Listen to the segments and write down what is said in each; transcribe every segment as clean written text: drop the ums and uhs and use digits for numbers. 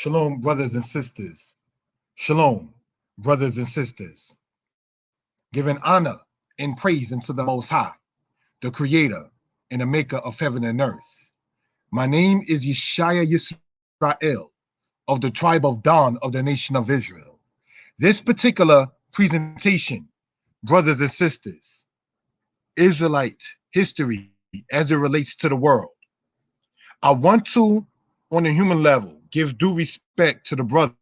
Shalom, brothers and sisters. Shalom, brothers and sisters. Giving honor and praise unto the Most High, the Creator and the Maker of heaven and earth. My name is Yeshiah Israel of the tribe of Dan of the nation of Israel. This particular presentation, brothers and sisters, Israelite history as it relates to the world. I want to, on a human level, give due respect to the brother,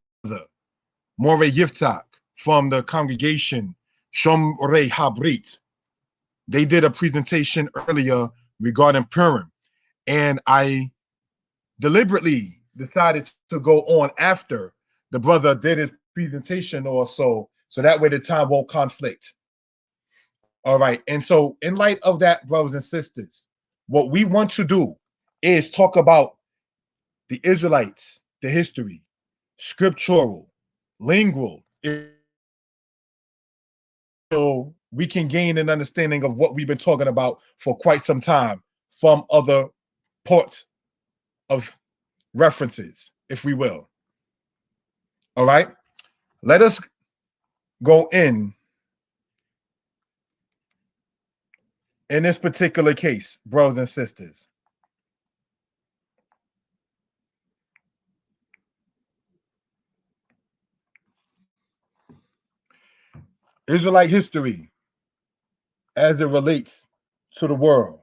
Moreh Yiftach, from the congregation Shomrei Habrit. They did a presentation earlier regarding Purim, and I deliberately decided to go on after the brother did his presentation or so that way the time won't conflict. All right, and so in light of that, brothers and sisters, what we want to do is talk about the Israelites, the history, scriptural, lingual, so we can gain an understanding of what we've been talking about for quite some time from other ports of references, if we will. All right, let us go in this particular case, brothers and sisters. Israelite history as it relates to the world.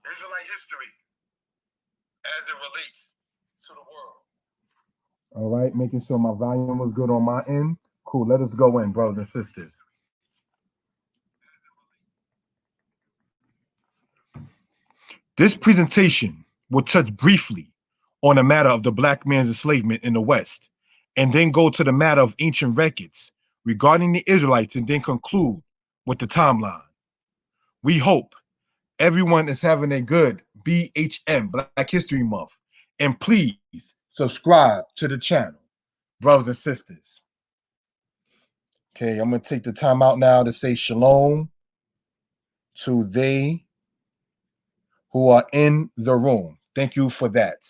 Israelite history as it relates to the world. All right, making sure my volume was good on my end. Cool, let us go in, brothers and sisters. This presentation will touch briefly on the matter of the black man's enslavement in the West, and then go to the matter of ancient records regarding the Israelites, and then conclude with the timeline. We hope everyone is having a good BHM, Black History Month, and please subscribe to the channel, brothers and sisters. Okay, I'm going to take the time out now to say shalom to they who are in the room. Thank you for that.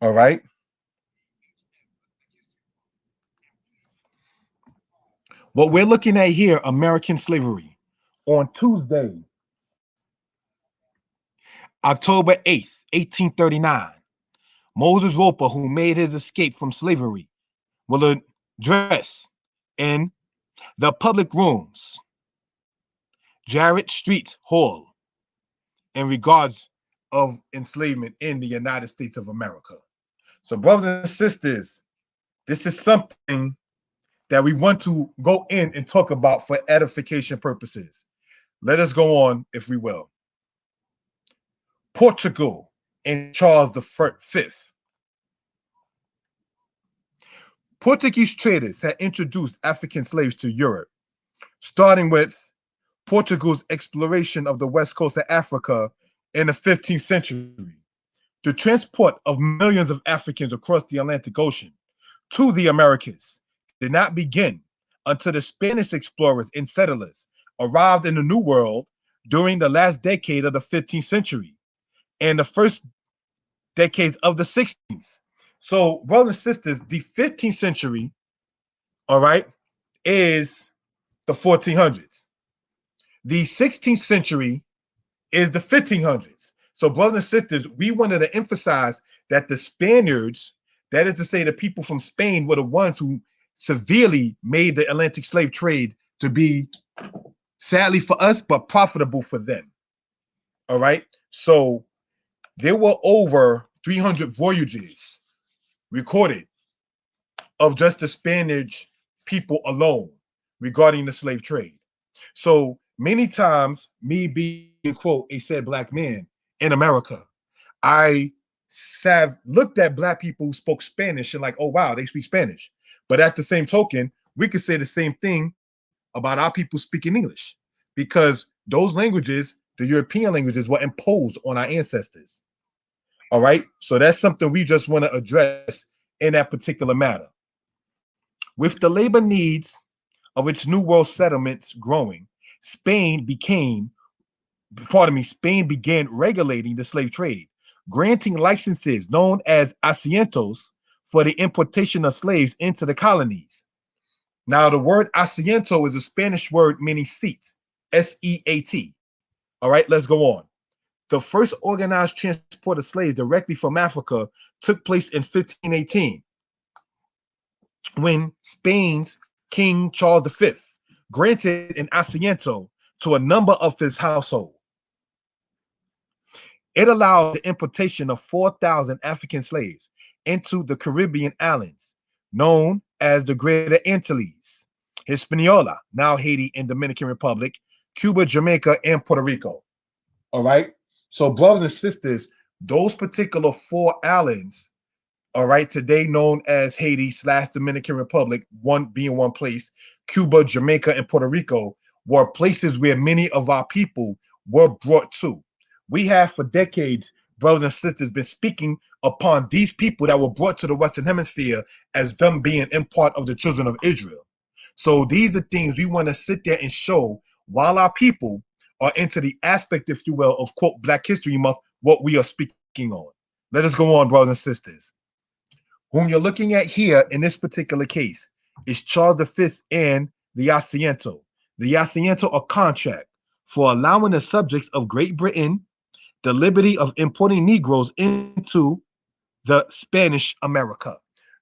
All right. What we're looking at here, American slavery, on Tuesday, October 8th, 1839, Moses Roper, who made his escape from slavery, will address in the public rooms, Jarrett Street Hall, in regards of enslavement in the United States of America. So, brothers and sisters, this is something that we want to go in and talk about for edification purposes. Let us go on, if we will. Portugal and Charles V. Portuguese traders had introduced African slaves to Europe, starting with Portugal's exploration of the west coast of Africa in the 15th century. The transport of millions of Africans across the Atlantic Ocean to the Americas did not begin until the Spanish explorers and settlers arrived in the New World during the last decade of the 15th century and the first decades of the 16th. So, brothers and sisters, the 15th century, all right, is the 1400s. The 16th century is the 1500s. So, brothers and sisters, we wanted to emphasize that the Spaniards, that is to say, the people from Spain, were the ones who severely made the Atlantic slave trade to be, sadly for us, but profitable for them. All right. So, there were over 300 voyages recorded of just the Spanish people alone regarding the slave trade. So many times, me being, quote, a said black man in America, I have looked at black people who spoke Spanish and like, oh, wow, they speak Spanish. But at the same token, we could say the same thing about our people speaking English, because those languages, the European languages, were imposed on our ancestors. All right. So that's something we just want to address in that particular matter. With the labor needs of its New World settlements growing, Spain became Spain began regulating the slave trade, granting licenses known as asientos for the importation of slaves into the colonies. Now, the word asiento is a Spanish word meaning seat, S-E-A-T. All right, let's go on. The first organized transport of slaves directly from Africa took place in 1518 when Spain's King Charles V granted an asiento to a number of his household. It allowed the importation of 4,000 African slaves into the Caribbean islands, known as the Greater Antilles, Hispaniola, now Haiti and Dominican Republic, Cuba, Jamaica, and Puerto Rico. All right. So, brothers and sisters, those particular 4 islands, all right, today known as Haiti / Dominican Republic, one being one place, Cuba, Jamaica, and Puerto Rico, were places where many of our people were brought to. We have for decades, brothers and sisters, been speaking upon these people that were brought to the Western Hemisphere as them being in part of the children of Israel. So these are things we want to sit there and show while our people are into the aspect, if you will, of quote Black History Month, what we are speaking on. Let us go on, brothers and sisters. Whom you're looking at here in this particular case is Charles V and the asiento. The asiento, a contract for allowing the subjects of Great Britain the liberty of importing Negroes into the Spanish America.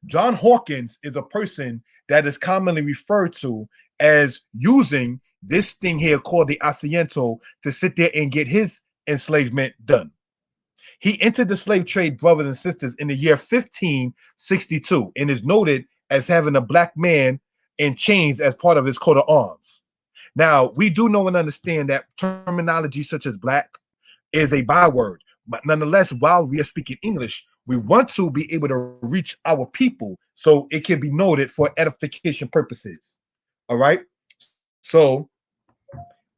John Hawkins is a person that is commonly referred to as using this thing here called the asiento to sit there and get his enslavement done. He entered the slave trade, brothers and sisters, in the year 1562 and is noted as having a black man in chains as part of his coat of arms. Now, we do know and understand that terminology such as black is a byword, but nonetheless, while we are speaking English, we want to be able to reach our people so it can be noted for edification purposes. All right. So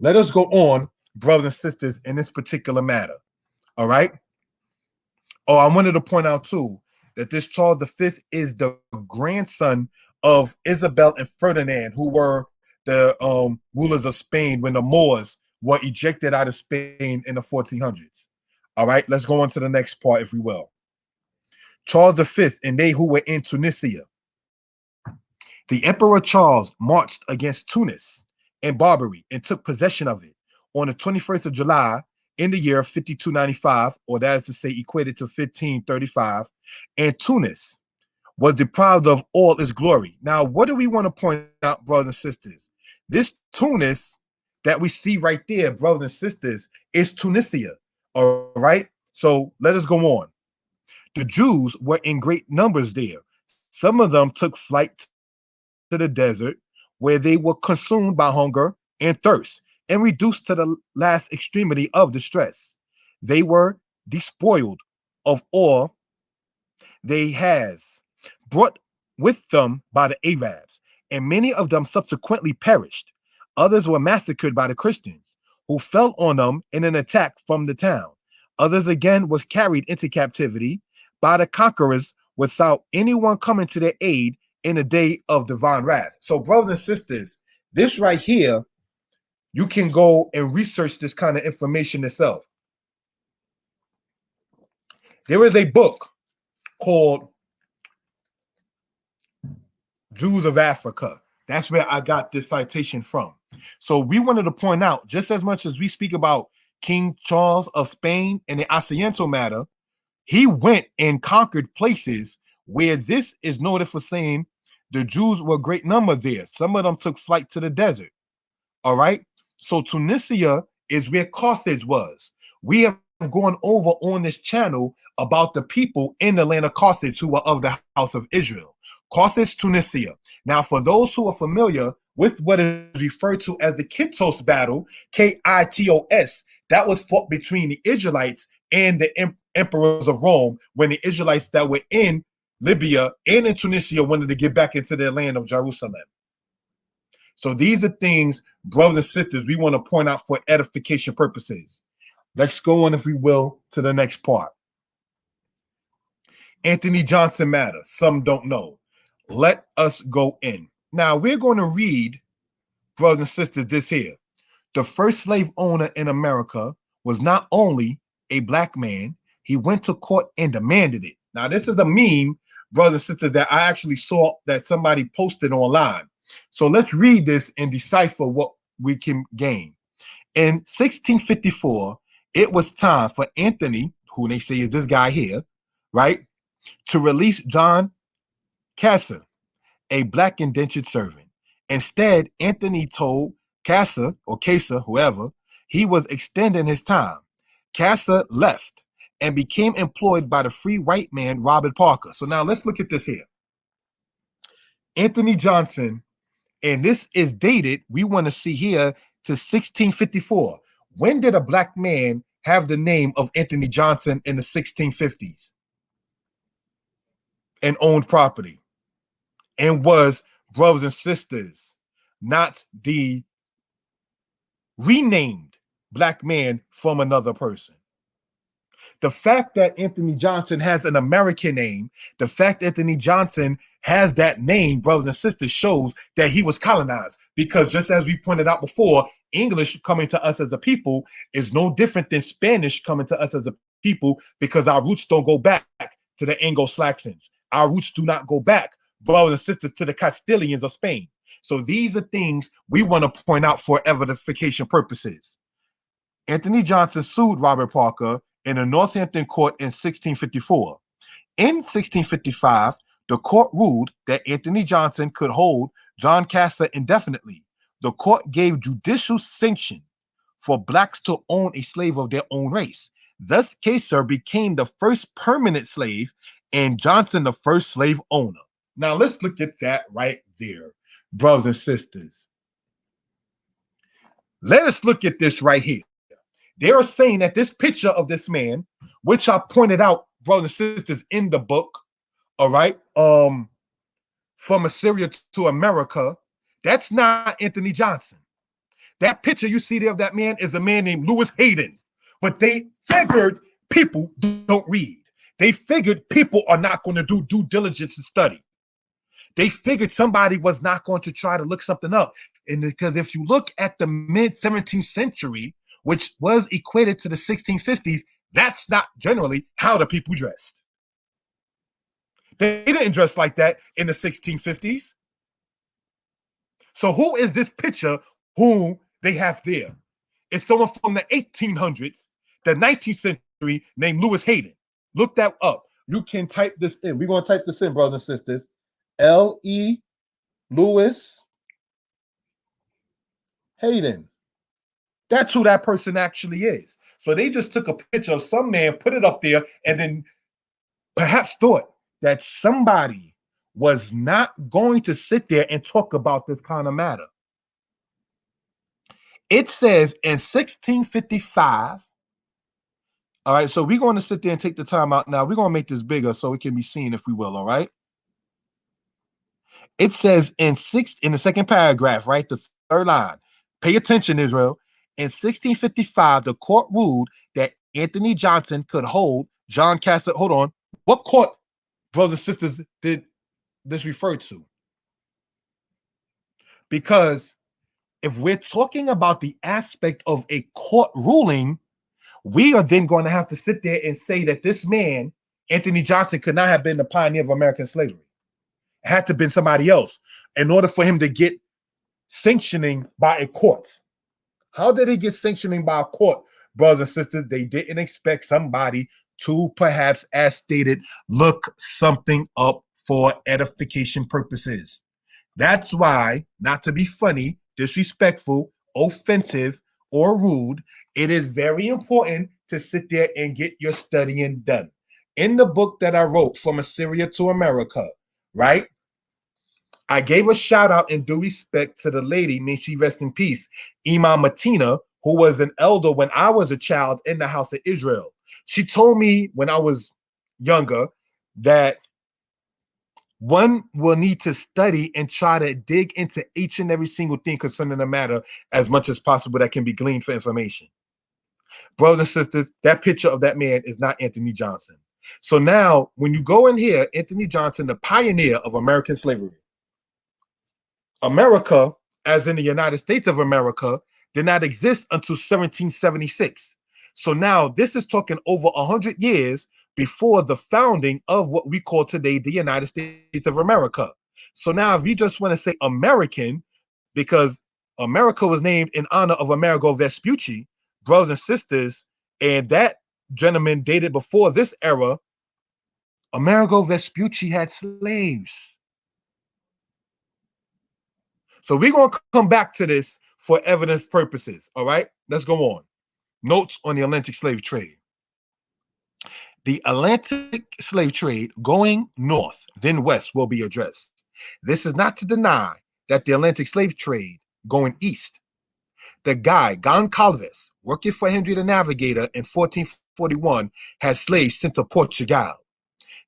let us go on, brothers and sisters, in this particular matter. All right. Oh, I wanted to point out too that this Charles V is the grandson of Isabel and Ferdinand, who were the rulers of Spain when the Moors were ejected out of Spain in the 1400s. All right, let's go on to the next part, if we will. Charles V and they who were in Tunisia. The Emperor Charles marched against Tunis and Barbary and took possession of it on the 21st of July in the year 5295, or that is to say equated to 1535, and Tunis was deprived of all its glory. Now, what do we want to point out, brothers and sisters? This Tunis that we see right there, brothers and sisters, is Tunisia. All right. So let us go on. The Jews were in great numbers there. Some of them took flight to the desert where they were consumed by hunger and thirst and reduced to the last extremity of distress. They were despoiled of all they has brought with them by the Arabs, and many of them subsequently perished. Others were massacred by the Christians, who fell on them in an attack from the town. Others again was carried into captivity by the conquerors without anyone coming to their aid in the day of divine wrath. So, brothers and sisters, this right here, you can go and research this kind of information yourself. There is a book called Jews of Africa. That's where I got this citation from. So we wanted to point out, just as much as we speak about King Charles of Spain and the asiento matter, he went and conquered places where this is noted for saying the Jews were a great number there. Some of them took flight to the desert. All right. So Tunisia is where Carthage was. We have gone over on this channel about the people in the land of Carthage who were of the house of Israel. Carthage, Tunisia. Now, for those who are familiar with what is referred to as the Kitos battle, Kitos, that was fought between the Israelites and the emperors of Rome when the Israelites that were in Libya and in Tunisia wanted to get back into their land of Jerusalem. So these are things, brothers and sisters, we want to point out for edification purposes. Let's go on, if we will, to the next part. Anthony Johnson matter. Some don't know. Let us go in. Now, we're going to read, brothers and sisters, this here. The first slave owner in America was not only a black man, he went to court and demanded it. Now, this is a meme, brothers and sisters, that I actually saw that somebody posted online. So let's read this and decipher what we can gain. In 1654, it was time for Anthony, who they say is this guy here, right, to release John Casser, a black indentured servant. Instead, Anthony told Casser or Casser, whoever, he was extending his time. Casser left and became employed by the free white man, Robert Parker. So now let's look at this here. Anthony Johnson, and this is dated, we want to see here, to 1654. When did a black man have the name of Anthony Johnson in the 1650s and owned property and was, brothers and sisters, not the renamed black man from another person? The fact that Anthony Johnson has an American name, the fact Anthony Johnson has that name, brothers and sisters, shows that he was colonized. Because just as we pointed out before, English coming to us as a people is no different than Spanish coming to us as a people, because our roots don't go back to the Anglo-Saxons. Our roots do not go back, brothers and sisters, to the Castilians of Spain. So these are things we want to point out for edification purposes. Anthony Johnson sued Robert Parker in a Northampton court in 1654. In 1655, the court ruled that Anthony Johnson could hold John Casser indefinitely. The court gave judicial sanction for blacks to own a slave of their own race. Thus, Casser became the first permanent slave and Johnson the first slave owner. Now, let's look at that right there, brothers and sisters. Let us look at this right here. They are saying that this picture of this man, which I pointed out, brothers and sisters, in the book, all right, from Assyria to America, that's not Anthony Johnson. That picture you see there of that man is a man named Lewis Hayden. But they figured people don't read. They figured people are not going to do due diligence and study. They figured somebody was not going to try to look something up. And because if you look at the mid-17th century, which was equated to the 1650s, that's not generally how the people dressed. They didn't dress like that in the 1650s. So who is this picture who they have there? It's someone from the 1800s, the 19th century, named Lewis Hayden. Look that up. You can type this in. We're going to type this in, brothers and sisters. L.E. Lewis Hayden. That's who that person actually is. So they just took a picture of some man, put it up there, and then perhaps thought that somebody was not going to sit there and talk about this kind of matter. It says in 1655, all right, so we're going to sit there and take the time out now. We're going to make this bigger so it can be seen, if we will, all right? It says in the second paragraph, right, the third line, pay attention, Israel. In 1655, the court ruled that Anthony Johnson could hold John Casser. Hold on. What court, brothers and sisters, did this refer to? Because if we're talking about the aspect of a court ruling, we are then going to have to sit there and say that this man, Anthony Johnson, could not have been the pioneer of American slavery. It had to have been somebody else in order for him to get sanctioning by a court. How did he get sanctioning by a court, brothers and sisters? They didn't expect somebody to perhaps, as stated, look something up for edification purposes. That's why, not to be funny, disrespectful, offensive, or rude, it is very important to sit there and get your studying done. In the book that I wrote, From Assyria to America, right? I gave a shout out in due respect to the lady, may she rest in peace, Imam Matina, who was an elder when I was a child in the house of Israel. She told me when I was younger that one will need to study and try to dig into each and every single thing concerning the matter as much as possible that can be gleaned for information. Brothers and sisters, that picture of that man is not Anthony Johnson. So now, when you go in here, Anthony Johnson, the pioneer of American slavery. America, as in the United States of America, did not exist until 1776. So now this is talking over 100 years before the founding of what we call today the United States of America. So now if you just want to say American, because America was named in honor of Amerigo Vespucci, brothers and sisters, and that gentleman dated before this era, Amerigo Vespucci had slaves. So we're going to come back to this for evidence purposes, all right? Let's go on. Notes on the Atlantic slave trade. The Atlantic slave trade going north, then west will be addressed. This is not to deny that the Atlantic slave trade going east. The guy, Goncalves, working for Henry the Navigator in 1441, had slaves sent to Portugal.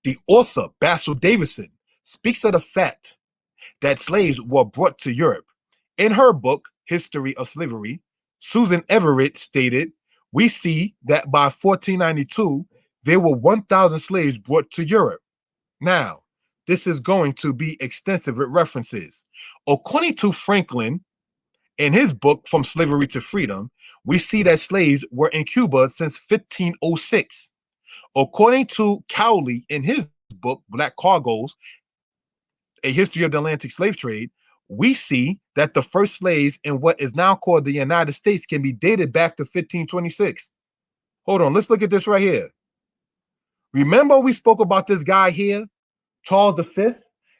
The author, Basil Davison, speaks of the fact that slaves were brought to Europe. In her book, History of Slavery, Susan Everett stated, we see that by 1492, there were 1,000 slaves brought to Europe. Now, this is going to be extensive with references. According to Franklin, in his book, From Slavery to Freedom, we see that slaves were in Cuba since 1506. According to Cowley, in his book, Black Cargoes, A History of the Atlantic Slave Trade, we see that the first slaves in what is now called the United States can be dated back to 1526. Hold on, let's look at this right here. Remember we spoke about this guy here, Charles V?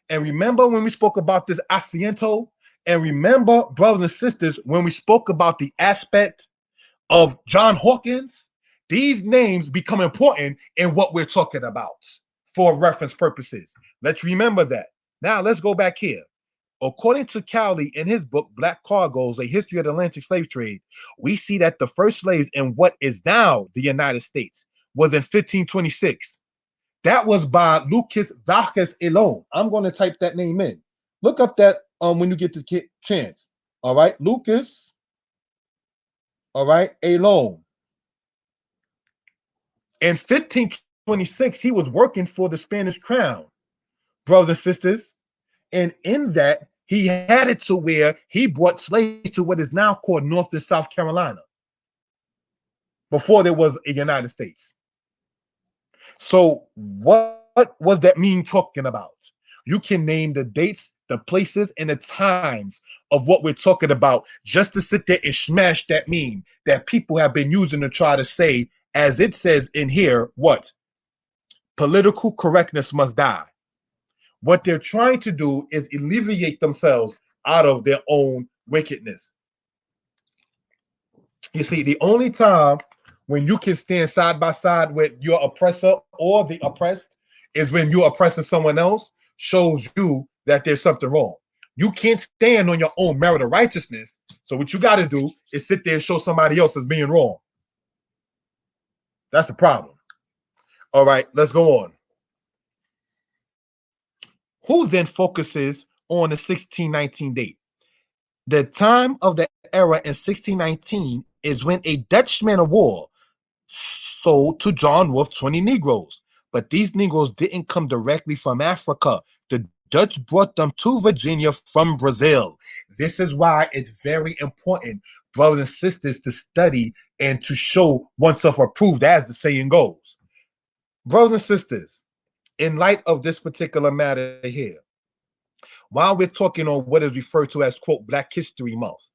And remember when we spoke about this Asiento? And remember, brothers and sisters, when we spoke about the aspect of John Hawkins? These names become important in what we're talking about for reference purposes. Let's remember that. Now let's go back here. According to Cowley in his book, Black Cargoes, A History of the Atlantic Slave Trade, we see that the first slaves in what is now the United States was in 1526. That was by Lucas Vázquez alone. I'm going to type that name in. Look up that when you get the chance. All right, Lucas. All right, alone. In 1526, he was working for the Spanish crown, brothers and sisters. And in that, he had it to where he brought slaves to what is now called North and South Carolina, before there was a United States. So what was that mean talking about? You can name the dates, the places, and the times of what we're talking about just to sit there and smash that meme that people have been using to try to say, as it says in here, what? Political correctness must die. What they're trying to do is alleviate themselves out of their own wickedness. You see, the only time when you can stand side by side with your oppressor or the oppressed is when you're oppressing someone else, shows you that there's something wrong. You can't stand on your own merit of righteousness. So what you got to do is sit there and show somebody else as being wrong. That's the problem. All right, let's go on. Who then focuses on the 1619 date? The time of the era in 1619 is when a Dutch man of war sold to John Wolfe 20 Negroes. But these Negroes didn't come directly from Africa. The Dutch brought them to Virginia from Brazil. This is why it's very important, brothers and sisters, to study and to show oneself approved, as the saying goes. Brothers and sisters, in light of this particular matter here, while we're talking on what is referred to as, quote, Black History Month,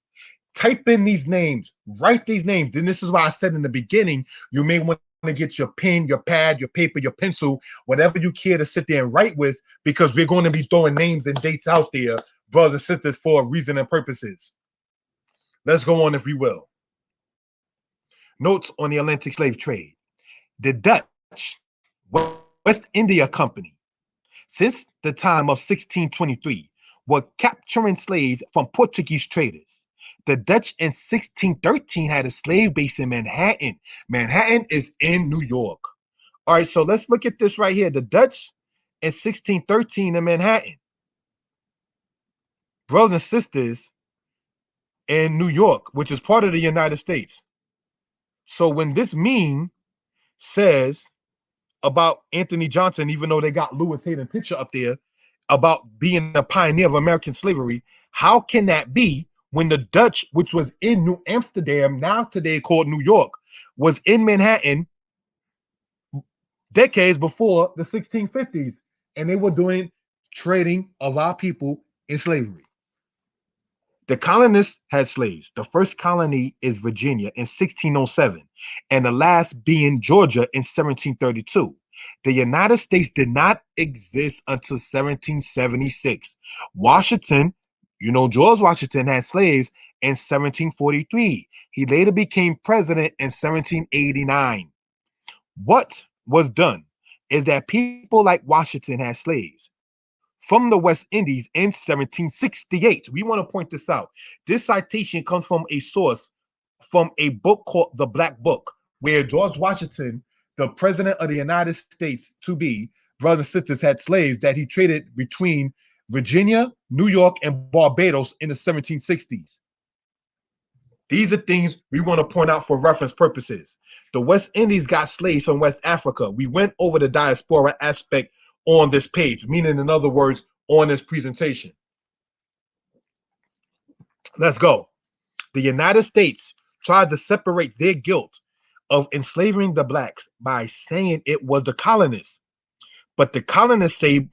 type in these names, write these names. And this is why I said in the beginning, you may want to get your pen, your pad, your paper, your pencil, whatever you care to sit there and write with, because we're going to be throwing names and dates out there, brothers and sisters, for reason and purposes. Let's go on, if we will. Notes on the Atlantic slave trade. The Dutch West India Company, since the time of 1623, were capturing slaves from Portuguese traders. The Dutch in 1613 had a slave base in Manhattan. Manhattan is in New York. All right, so let's look at this right here. The Dutch in 1613 in Manhattan. Brothers and sisters, in New York, which is part of the United States. So when this meme says about Anthony Johnson, even though they got Lewis Hayden picture up there, about being a pioneer of American slavery, how can that be when the Dutch, which was in New Amsterdam, now today called New York, was in Manhattan decades before the 1650s, and they were doing trading of our people in slavery. The colonists had slaves. The first colony is Virginia in 1607, and the last being Georgia in 1732. The United States did not exist until 1776. Washington, George Washington had slaves in 1743. He later became president in 1789. What was done is that people like Washington had slaves from the West Indies in 1768. We want to point this out. This citation comes from a source from a book called The Black Book, where George Washington, the president of the United States to be, brothers and sisters, had slaves that he traded between Virginia, New York, and Barbados in the 1760s. These are things we want to point out for reference purposes. The West Indies got slaves from West Africa. We went over the diaspora aspect on this page, meaning, in other words, on this presentation. Let's go. The United States tried to separate their guilt of enslaving the blacks by saying it was the colonists. But the colonists say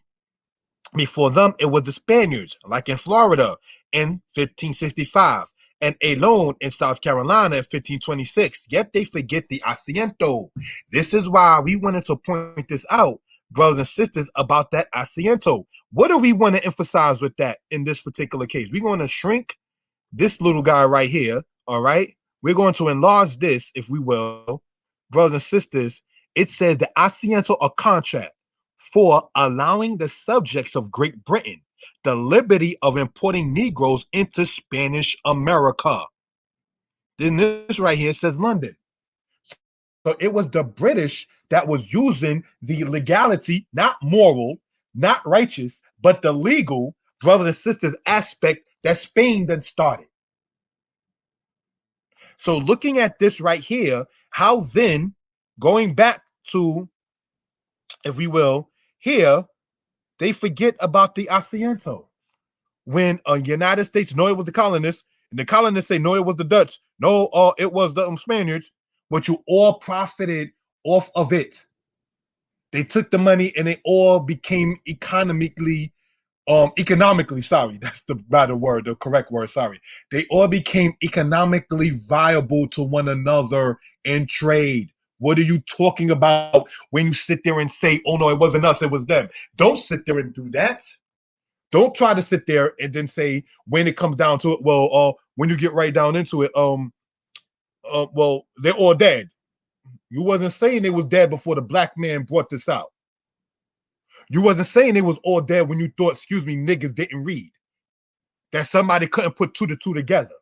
before them, it was the Spaniards, like in Florida in 1565, and alone in South Carolina in 1526. Yet they forget the asiento. This is why we wanted to point this out, brothers and sisters, about that asiento. What do we want to emphasize with that in this particular case? We're going to shrink this little guy right here, all right? We're going to enlarge this, if we will. Brothers and sisters, it says the asiento, a contract for allowing the subjects of Great Britain the liberty of importing Negroes into Spanish America. Then this right here says London. So it was the British that was using the legality, not moral, not righteous, but the legal, brothers and sisters, aspect that Spain then started. So looking at this right here, how then, going back to, if we will, here, they forget about the asiento. When a United States know it was the colonists, and the colonists say no, it was the Dutch, no, it was the Spaniards, but you all profited off of it. They took the money and they all became economically, sorry, that's the better word, the correct word, sorry. They all became economically viable to one another in trade. What are you talking about when you sit there and say, oh no, it wasn't us, it was them? Don't sit there and do that. Don't try to sit there and then say, when it comes down to it, well, when you get right down into it, well, they're all dead. You wasn't saying they was dead before the black man brought this out. You wasn't saying they was all dead when you thought, excuse me, niggas didn't read. That somebody couldn't put two to two together.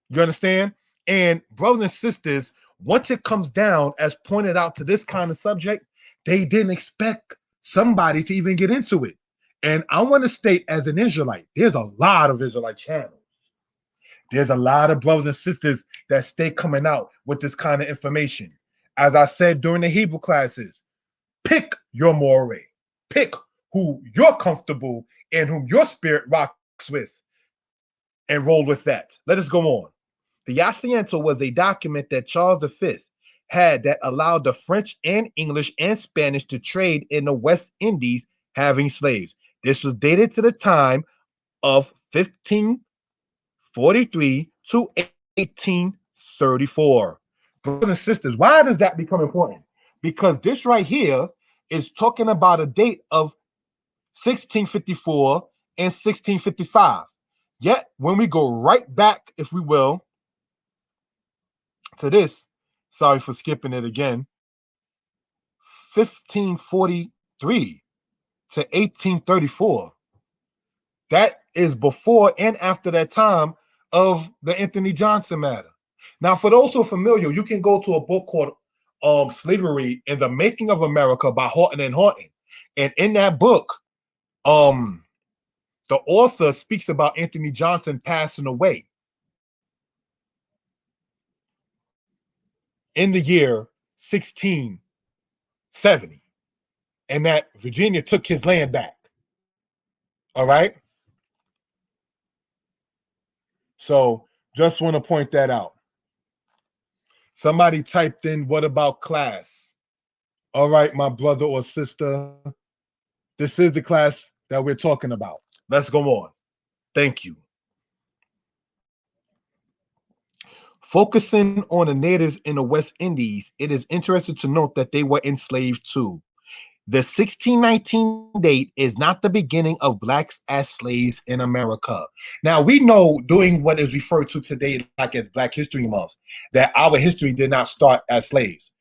You understand? And brothers and sisters, once it comes down, as pointed out to this kind of subject, they didn't expect somebody to even get into it. And I want to state, as an Israelite, there's a lot of Israelite channels. There's a lot of brothers and sisters that stay coming out with this kind of information. As I said during the Hebrew classes, pick your moray. Pick who you're comfortable and whom your spirit rocks with and roll with that. Let us go on. The Asiento was a document that Charles V had that allowed the French and English and Spanish to trade in the West Indies having slaves. This was dated to the time of 1543 to 1834. Brothers and sisters, why does that become important? Because this right here is talking about a date of 1654 and 1655. Yet, when we go right back, if we will, to this, sorry for skipping it again, 1543 to 1834. That is before and after that time of the Anthony Johnson matter. Now, for those who are familiar, you can go to a book called Slavery and the Making of America by Horton and Horton. And in that book, the author speaks about Anthony Johnson passing away in the year 1670, and that Virginia took his land back. All right. So just want to point that out. Somebody typed in, what about class? All right, my brother or sister, this is the class that we're talking about. Let's go on. Thank you. Focusing on the natives in the West Indies, it is interesting to note that they were enslaved too. The 1619 date is not the beginning of blacks as slaves in America. Now, we know, doing what is referred to today like as Black History Month, that our history did not start as slaves.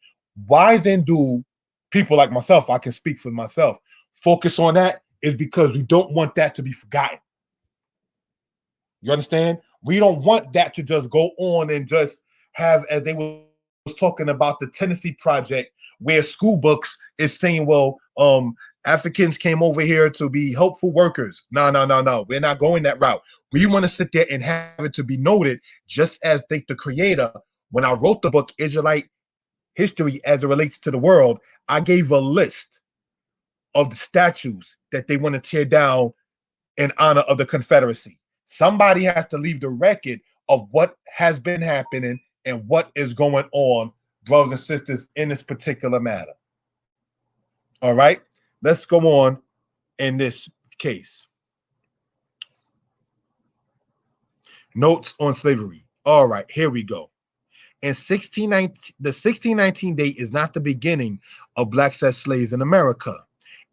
Why then do people like myself, I can speak for myself, focus on that? Is because we don't want that to be forgotten. You understand? We don't want that to just go on and just have, as they was talking about the Tennessee Project, where school books is saying, well, Africans came over here to be helpful workers. No. We're not going that route. We want to sit there and have it to be noted, just as the creator, when I wrote the book, Israelite History as it relates to the world, I gave a list of the statues that they want to tear down in honor of the Confederacy. Somebody has to leave the record of what has been happening and what is going on, brothers and sisters, in this particular matter. All right, let's go on in this case. Notes on slavery. All right, here we go. In 1619, the 1619 date is not the beginning of blacks as slaves in America.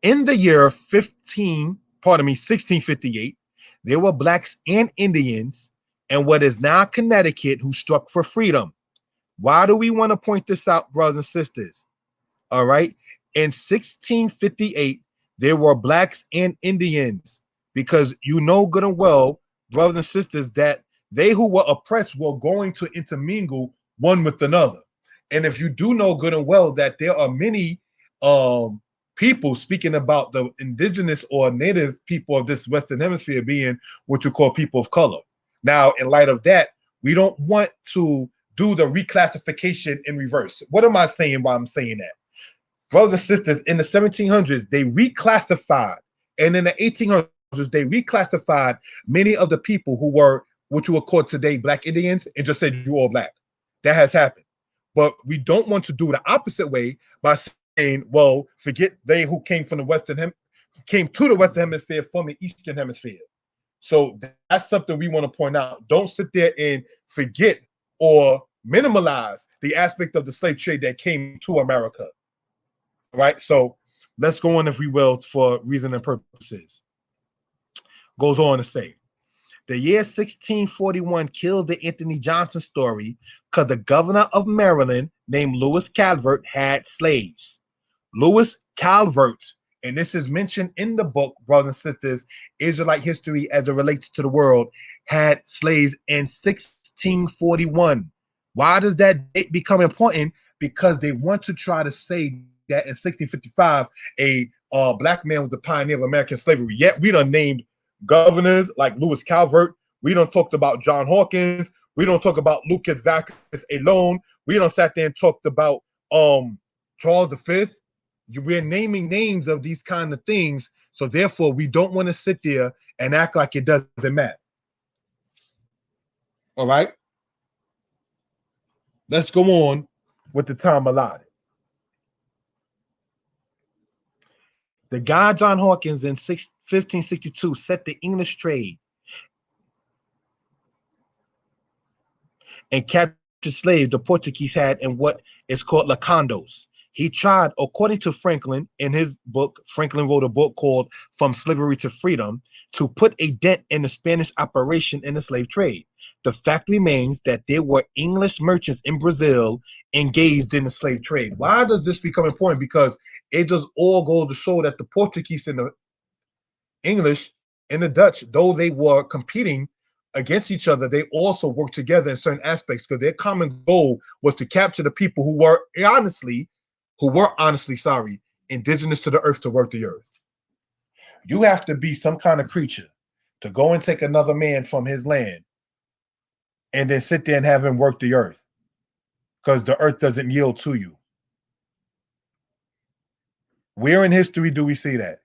In the year 1658, there were blacks and Indians in what is now Connecticut who struck for freedom. Why do we want to point this out, brothers and sisters? All right. In 1658, there were blacks and Indians, because you know good and well, brothers and sisters, that they who were oppressed were going to intermingle one with another. And if you do know good and well that there are many people, speaking about the indigenous or native people of this Western Hemisphere, being what you call people of color. Now, in light of that, we don't want to do the reclassification in reverse. What am I saying while I'm saying that? Brothers and sisters, in the 1700s, they reclassified, and in the 1800s, they reclassified many of the people who were what you would call today Black Indians, and just said you all black. That has happened. But we don't want to do the opposite way by saying, well, forget they who came from the came to the Western Hemisphere from the Eastern Hemisphere. So that's something we want to point out. Don't sit there and forget or minimalize the aspect of the slave trade that came to America. Right? So let's go on, if we will, for reason and purposes. Goes on to say, the year 1641 killed the Anthony Johnson story because the governor of Maryland, named Lewis Calvert, had slaves. Lewis Calvert, and this is mentioned in the book, brothers and sisters, Israelite History as it relates to the world, had slaves in 1641. Why does that date become important? Because they want to try to say that in 1655, a black man was the pioneer of American slavery. Yet we done named governors like Lewis Calvert. We don't talked about John Hawkins. We don't talk about Lucas Vacus alone. We don't sat there and talked about Charles V. We're naming names of these kind of things. So therefore, we don't want to sit there and act like it doesn't matter. All right. Let's go on with the time allotted. The guy John Hawkins in 1562 set the English trade and captured slaves the Portuguese had in what is called lacandos. He tried, according to Franklin, in his book, Franklin wrote a book called From Slavery to Freedom, to put a dent in the Spanish operation in the slave trade. The fact remains that there were English merchants in Brazil engaged in the slave trade. Why does this become important? Because it just all goes to show that the Portuguese and the English and the Dutch, though they were competing against each other, they also worked together in certain aspects, because their common goal was to capture the people who were honestly, indigenous to the earth, to work the earth. You have to be some kind of creature to go and take another man from his land and then sit there and have him work the earth, because the earth doesn't yield to you. Where in history do we see that?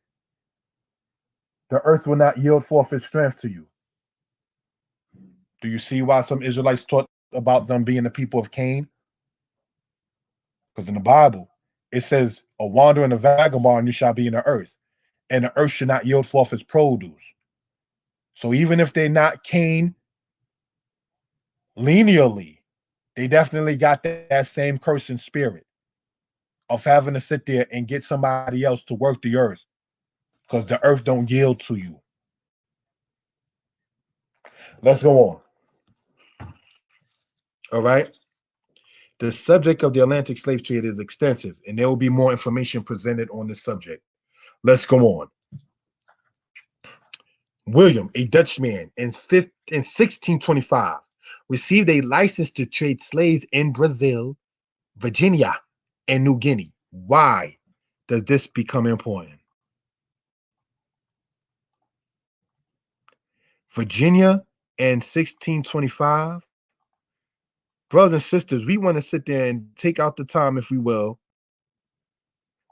The earth will not yield forth its strength to you. Do you see why some Israelites taught about them being the people of Cain? Because in the Bible, it says, a wanderer and a vagabond you shall be in the earth, and the earth should not yield forth its produce. So even if they're not Cain linearly, they definitely got that same cursing spirit of having to sit there and get somebody else to work the earth because the earth don't yield to you. Let's go on. All right. The subject of the Atlantic slave trade is extensive, and there will be more information presented on this subject. Let's go on. William, a Dutchman, in 1625, received a license to trade slaves in Brazil, Virginia, and New Guinea. Why does this become important? Virginia in 1625. Brothers and sisters, we want to sit there and take out the time, if we will,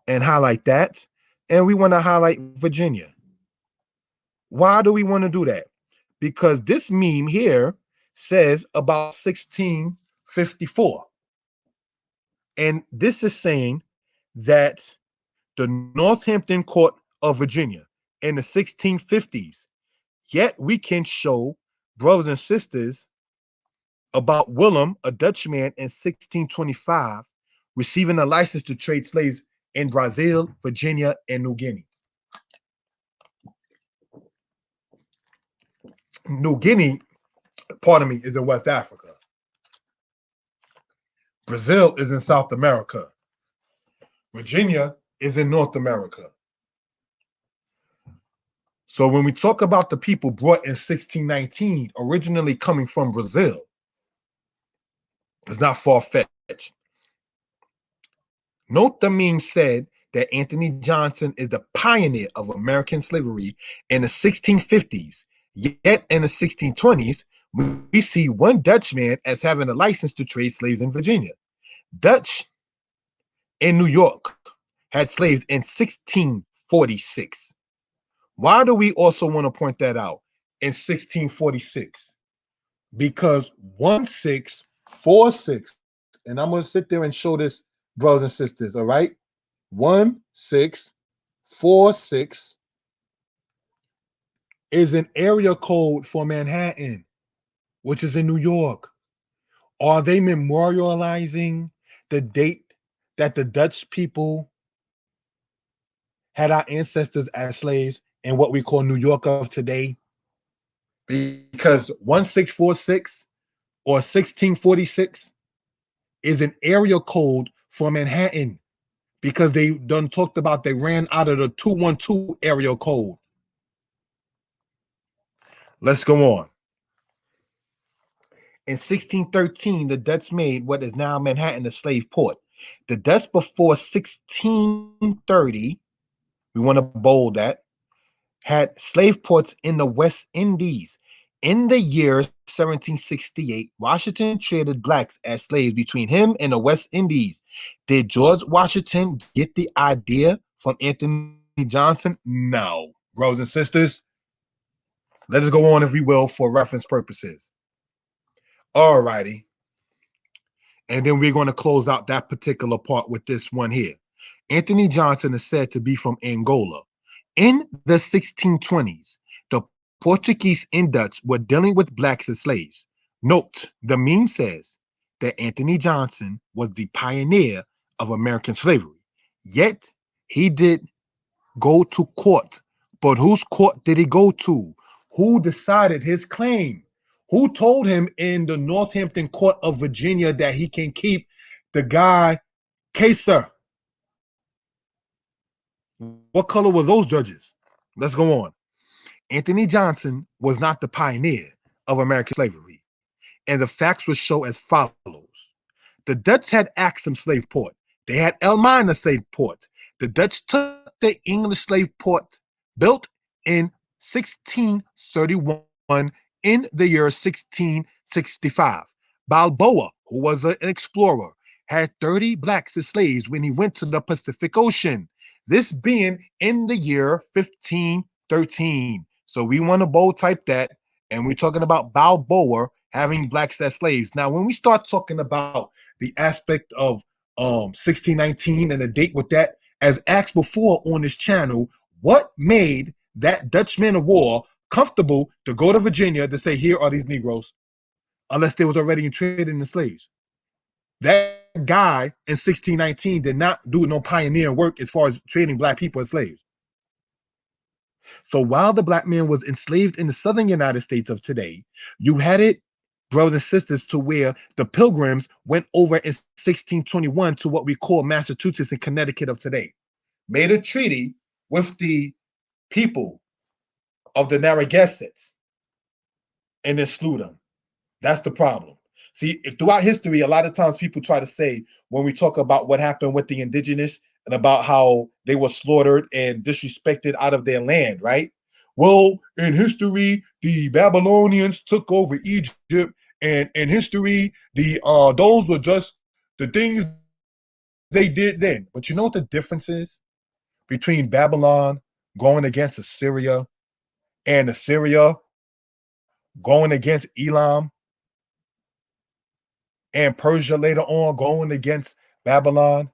and highlight that. And we want to highlight Virginia. Why do we want to do that? Because this meme here says about 1654. And this is saying that the Northampton Court of Virginia in the 1650s, yet we can show brothers and sisters about Willem, a Dutchman in 1625, receiving a license to trade slaves in Brazil, Virginia, and New Guinea. New Guinea, pardon me, is in West Africa. Brazil is in South America. Virginia is in North America. So when we talk about the people brought in 1619, originally coming from Brazil, it's not far-fetched. Note the meme said that Anthony Johnson is the pioneer of American slavery in the 1650s, yet in the 1620s, we see one Dutchman as having a license to trade slaves in Virginia. Dutch in New York had slaves in 1646. Why do we also want to point that out in 1646? Because 1646, and I'm going to sit there and show this, brothers and sisters, all right? 1646 is an area code for Manhattan, which is in New York. Are they memorializing the date that the Dutch people had our ancestors as slaves in what we call New York of today? Because 1646 or 1646 is an area code for Manhattan, because they done talked about they ran out of the 212 area code. Let's go on. In 1613, the Dutch made what is now Manhattan a slave port. The Dutch before 1630, we want to bold that, had slave ports in the West Indies. In the year 1768, Washington traded blacks as slaves between him and the West Indies. Did George Washington get the idea from Anthony Johnson? No. Brothers and sisters, let us go on, if we will, for reference purposes. All righty. And then we're going to close out that particular part with this one here. Anthony Johnson is said to be from Angola. In the 1620s, the Portuguese and Dutch were dealing with blacks as slaves. Note, the meme says that Anthony Johnson was the pioneer of American slavery. Yet, he did go to court. But whose court did he go to? Who decided his claim? Who told him in the Northampton Court of Virginia that he can keep the guy Caesar? What color were those judges? Let's go on. Anthony Johnson was not the pioneer of American slavery, and the facts will show as follows. The Dutch had Axum slave port. They had Elmina slave port. The Dutch took the English slave port built in 1631 in the year 1665. Balboa, who was an explorer, had 30 blacks as slaves when he went to the Pacific Ocean, this being in the year 1513. So we want to bold type that And we're talking about Balboa having blacks as slaves. Now, when we start talking about the aspect of 1619 and the date with that, as asked before on this channel, what made that Dutch man of war comfortable to go to Virginia to say, here are these Negroes, unless they was already traded in slaves? That guy in 1619 did not do no pioneering work as far as trading black people as slaves. So while the black man was enslaved in the southern United States of today, you had it, brothers and sisters, to where the Pilgrims went over in 1621 to what we call Massachusetts and Connecticut of today, made a treaty with the people of the Narragansetts, and then slew them. That's the problem. See, throughout history, a lot of times people try to say, when we talk about what happened with the indigenous and about how they were slaughtered and disrespected out of their land, right? Well, in history, the Babylonians took over Egypt, and in history, those were just the things they did then. But you know what the difference is between Babylon going against Assyria and Assyria going against Elam and Persia later on going against Babylon,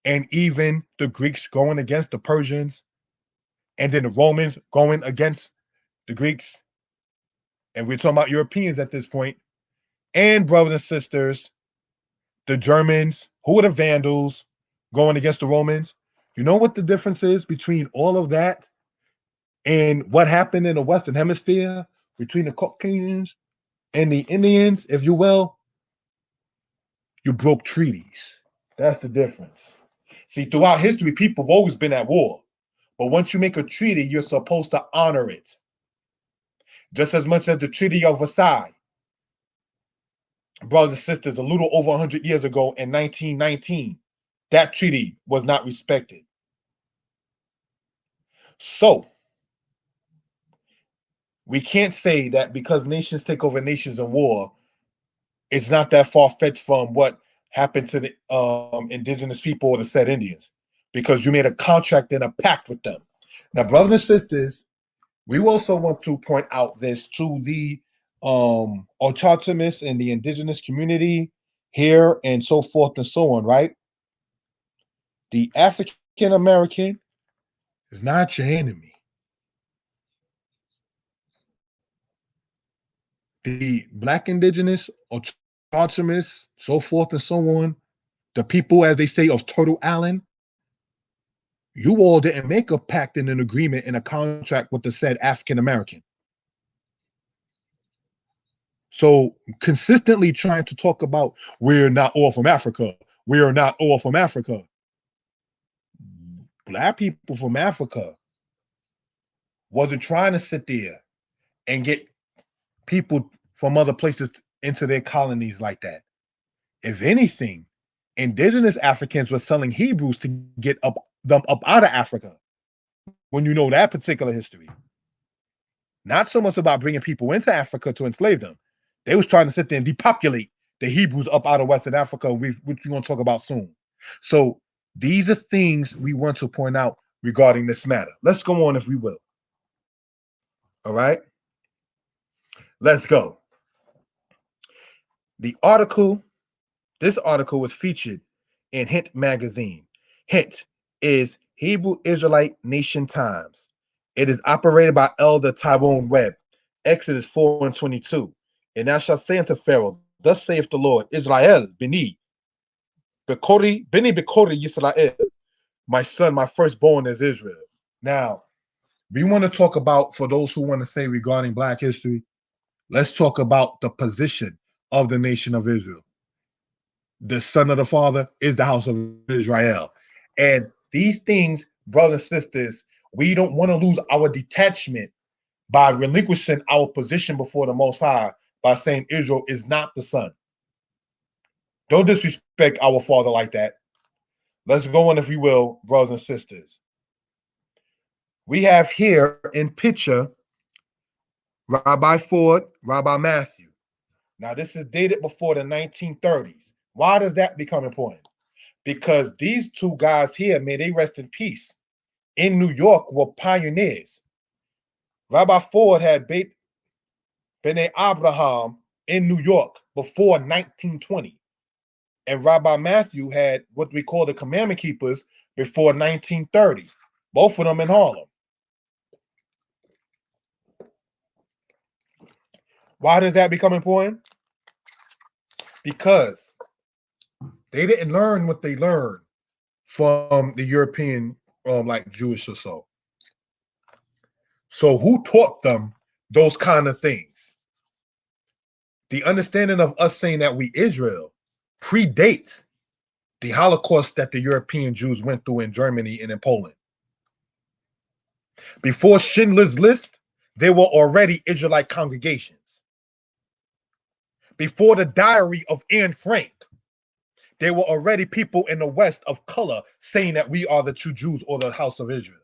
and even the Greeks going against the Persians, and then the Romans going against the Greeks? And we're talking about Europeans at this point. And brothers and sisters, the Germans, who were the Vandals, going against the Romans. You know what the difference is between all of that and what happened in the Western Hemisphere between the Caucasians and the Indians, if you will? You broke treaties. That's the difference. See, throughout history, people have always been at war. But once you make a treaty, you're supposed to honor it. Just as much as the Treaty of Versailles, brothers and sisters, a little over 100 years ago in 1919, that treaty was not respected. So, we can't say that because nations take over nations in war, it's not that far-fetched from what happened to the indigenous people or the said Indians, because you made a contract and a pact with them. Now, brothers and sisters, we also want to point out this to the autonomous and the indigenous community here and so forth and so on, right? The African American is not your enemy. The black indigenous, autonomous, so forth and so on, the people, as they say, of Turtle Island, you all didn't make a pact and an agreement and a contract with the said African American. So consistently trying to talk about we're not all from Africa, we are not all from Africa. Black people from Africa wasn't trying to sit there and get people from other places into their colonies like that. If anything, indigenous Africans were selling Hebrews to get them up out of Africa, when you know that particular history. Not so much about bringing people into Africa to enslave them. They was trying to sit there and depopulate the Hebrews up out of Western Africa, which we're going to talk about soon. So these are things we want to point out regarding this matter. Let's go on, if we will. All right, let's go. This article was featured in Hint magazine. Hint is Hebrew Israelite Nation Times. It is operated by Elder Tyrone Webb. Exodus 4:22. And thou shalt say unto Pharaoh, thus saith the Lord, Israel, Beni Bekori Yisrael, my son, my firstborn is Israel. Now, we want to talk about, for those who want to say regarding Black history, let's talk about the position of the nation of Israel. The son of the father is the house of Israel. And these things, brothers and sisters, we don't want to lose our detachment by relinquishing our position before the Most High by saying Israel is not the son. Don't disrespect our father like that. Let's go on, if we will, brothers and sisters. We have here in picture Rabbi Ford, Rabbi Matthew. Now, this is dated before the 1930s. Why does that become important? Because these two guys here, may they rest in peace, in New York were pioneers. Rabbi Ford had Beit B'nai Abraham in New York before 1920. And Rabbi Matthew had what we call the Commandment Keepers before 1930. Both of them in Harlem. Why does that become important? Because they didn't learn what they learned from the European, like Jewish or so. So who taught them those kind of things? The understanding of us saying that we Israel predates the Holocaust that the European Jews went through in Germany and in Poland. Before Schindler's List, there were already Israelite congregations. Before the Diary of Anne Frank, there were already people in the West of color saying that we are the true Jews or the house of Israel.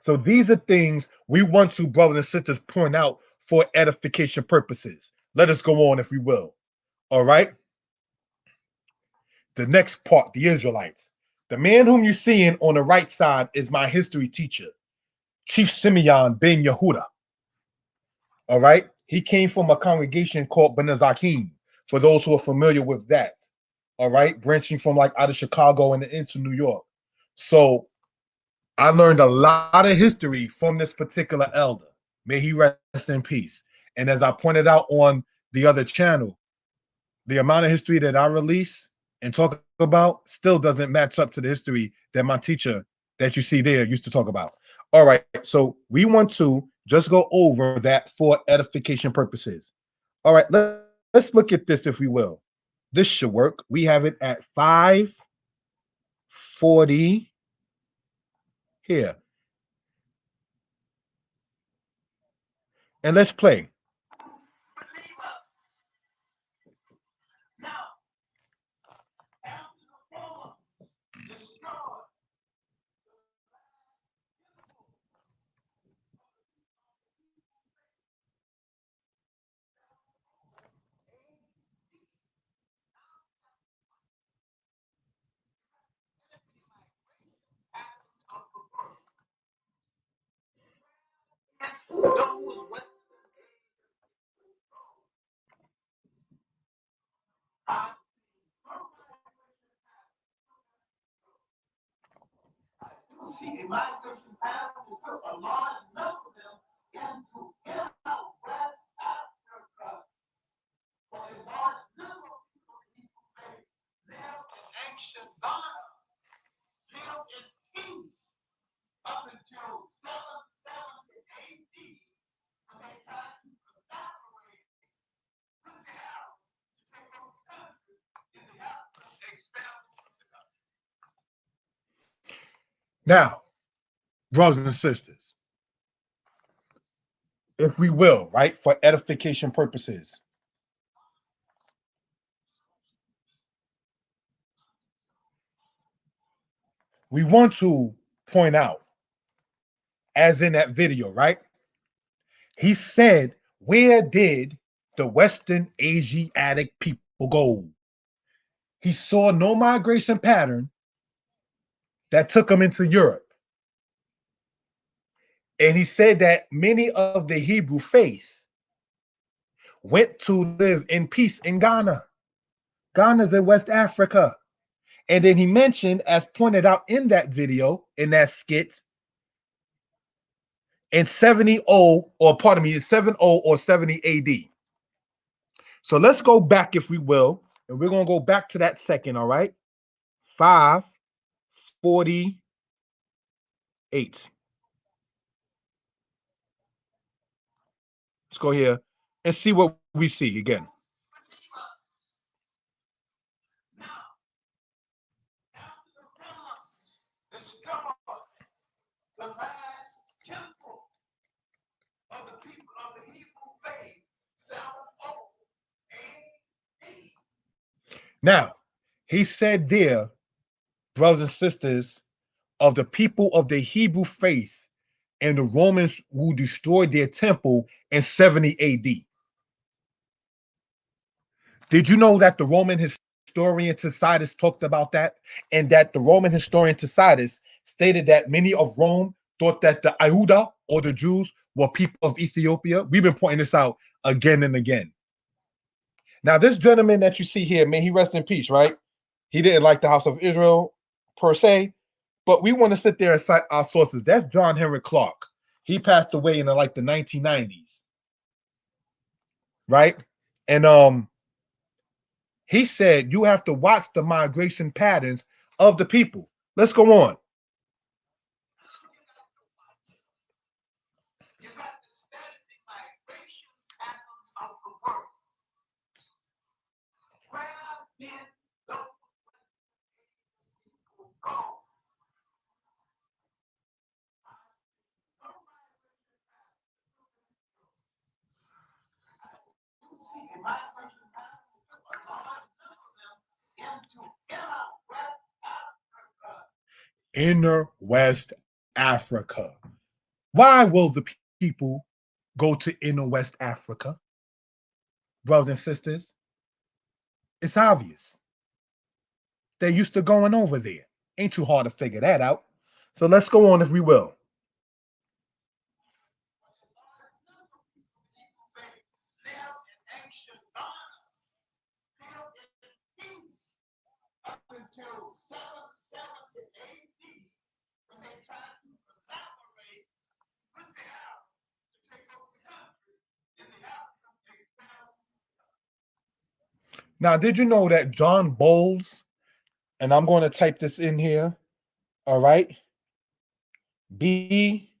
So these are things we want to, brothers and sisters, point out for edification purposes. Let us go on, if we will. All right? The next part, the Israelites. The man whom you're seeing on the right side is my history teacher, Chief Simeon ben Yehuda. All right? He came from a congregation called Ben Zakim, for those who are familiar with that. All right? Branching from like out of Chicago and into New York. So I learned a lot of history from this particular elder. May he rest in peace. And as I pointed out on the other channel, the amount of history that I release and talk about still doesn't match up to the history that my teacher that you see there used to talk about. All right, so we want to just go over that for edification purposes. All right, let's look at this, if we will. This should work. We have it at 540 here. And let's play. Now, brothers and sisters, if we will, right, for edification purposes, we want to point out, as in that video, right? He said, where did the Western Asiatic people go? He saw no migration pattern that took them into Europe. And he said that many of the Hebrew faith went to live in peace in Ghana. Ghana's in West Africa. And then he mentioned, as pointed out in that video, in that skit, in 70 or 70 or 70 AD. So let's go back, if we will, and we're going to go back to that second, all right? 548. Let's go here and see what we see again. Now, he said there, brothers and sisters, of the people of the Hebrew faith and the Romans who destroyed their temple in 70 AD. Did you know that the Roman historian Tacitus talked about that? And that the Roman historian Tacitus stated that many of Rome thought that the Ayuda, or the Jews, were people of Ethiopia. We've been pointing this out again and again. Now, this gentleman that you see here, may he rest in peace, right? He didn't like the house of Israel per se, but we want to sit there and cite our sources. That's John Henry Clark. He passed away in like the 1990s, right? And he said you have to watch the migration patterns of the people. Let's go on. Inner West Africa. Why will the people go to inner West Africa? Brothers and sisters, it's obvious. They're used to going over there. Ain't too hard to figure that out. So let's go on, if we will. Now, did you know that John Bowles, and I'm going to type this in here, all right? B.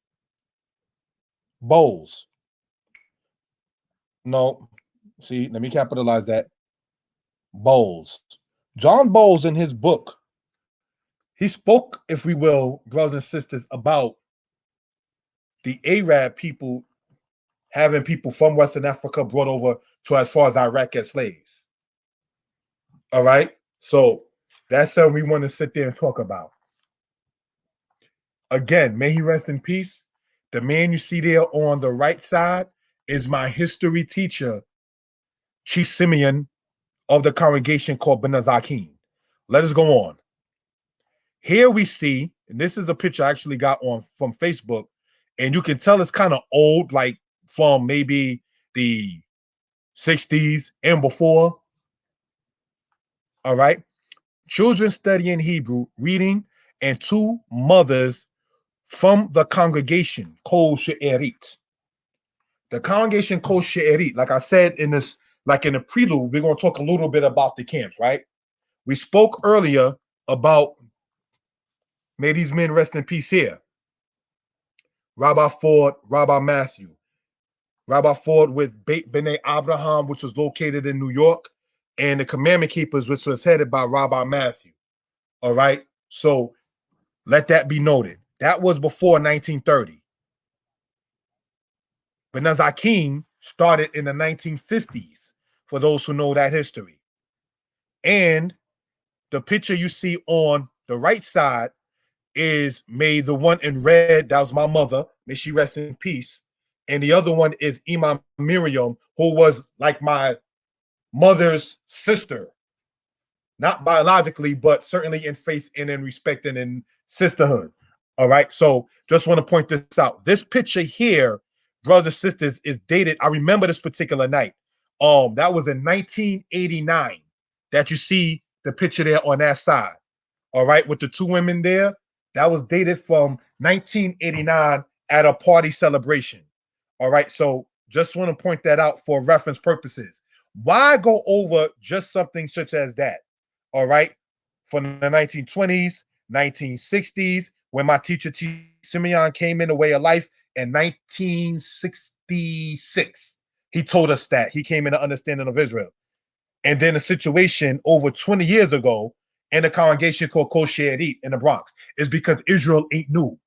Bowles. No, see, let me capitalize that. Bowles. John Bowles, in his book, he spoke, if we will, brothers and sisters, about the Arab people having people from Western Africa brought over to as far as Iraq as slaves. All right? So that's something we want to sit there and talk about. Again, may he rest in peace. The man you see there on the right side is my history teacher, Chief Simeon of the congregation called Benazakin. Let us go on. Here we see, and this is a picture I actually got on from Facebook, and you can tell it's kind of old, like from maybe the 60s and before. All right. Children studying Hebrew, reading, and two mothers from the congregation, Kol She'erit. The congregation Kol She'erit, like I said in this, like in the prelude, we're going to talk a little bit about the camps, right? We spoke earlier about, may these men rest in peace here, Rabbi Ford, Rabbi Matthew. Rabbi Ford with Beit B'nai Abraham, which was located in New York, and the Commandment Keepers, which was headed by Rabbi Matthew. All right? So let that be noted. That was before 1930. But Nazakim started in the 1950s, for those who know that history. And the picture you see on the right side is the one in red, that was my mother, may she rest in peace. And the other one is Imam Miriam, who was like my mother's sister, not biologically, but certainly in faith and in respect and in sisterhood. All right. So just want to point this out. This picture here, brothers and sisters, is dated. I remember this particular night. That was in 1989 that you see the picture there on that side. All right, with the two women there. That was dated from 1989 at a party celebration. All right. So just want to point that out for reference purposes. Why go over just something such as that? All right. From the 1920s, 1960s, when my teacher, T. Simeon, came in the way of life in 1966. He told us that. He came in an understanding of Israel. And then a situation over 20 years ago in a congregation called Kol She'erit in the Bronx is because Israel ain't new.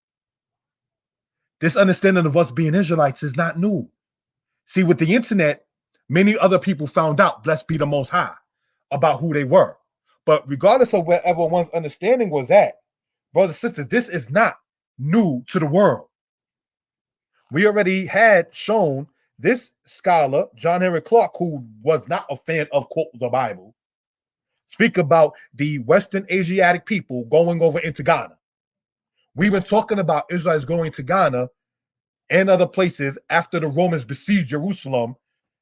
This understanding of us being Israelites is not new. See, with the internet, many other people found out, blessed be the Most High, about who they were. But regardless of wherever one's understanding was at, brothers and sisters, this is not new to the world. We already had shown this scholar, John Henry Clark, who was not a fan of, quote, the Bible, speak about the Western Asiatic people going over into Ghana. We've been talking about Israelites going to Ghana and other places after the Romans besieged Jerusalem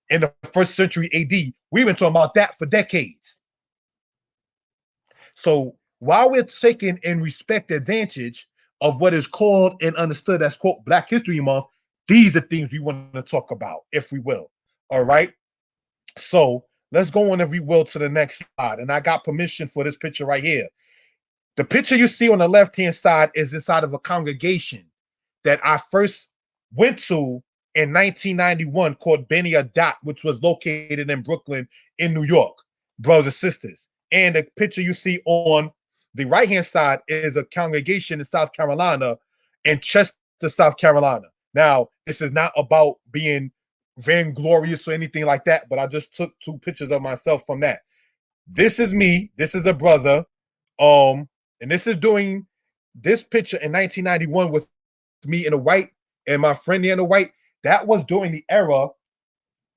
in the 1st century AD. We've been talking about that for decades. So while we're taking and respect advantage of what is called and understood as, quote, Black History Month, these are things we want to talk about, if we will. All right. So let's go on, if we will, to the next slide. And I got permission for this picture right here. The picture you see on the left-hand side is inside of a congregation that I first went to in 1991 called Beni Adat, which was located in Brooklyn in New York, brothers and sisters. And the picture you see on the right-hand side is a congregation in South Carolina, in Chester, South Carolina. Now, this is not about being vainglorious or anything like that, but I just took 2 pictures of myself from that. This is me. This is a brother. And this is doing this picture in 1991 with me in the white and my friend there in the white. That was during the era,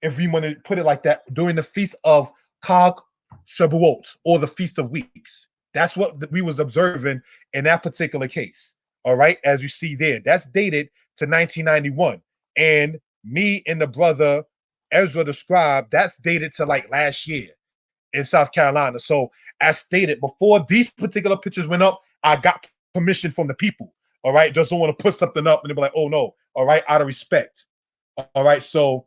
if we want to put it like that, during the Feast of Chag Shavuot, or the Feast of Weeks. That's what we was observing in that particular case. All right, as you see there, that's dated to 1991. And me and the brother Ezra the scribe, that's dated to like last year in South Carolina. So as stated, before these particular pictures went up, I got permission from the people. All right, just don't want to put something up and they be like, oh no, all right, out of respect. All right, so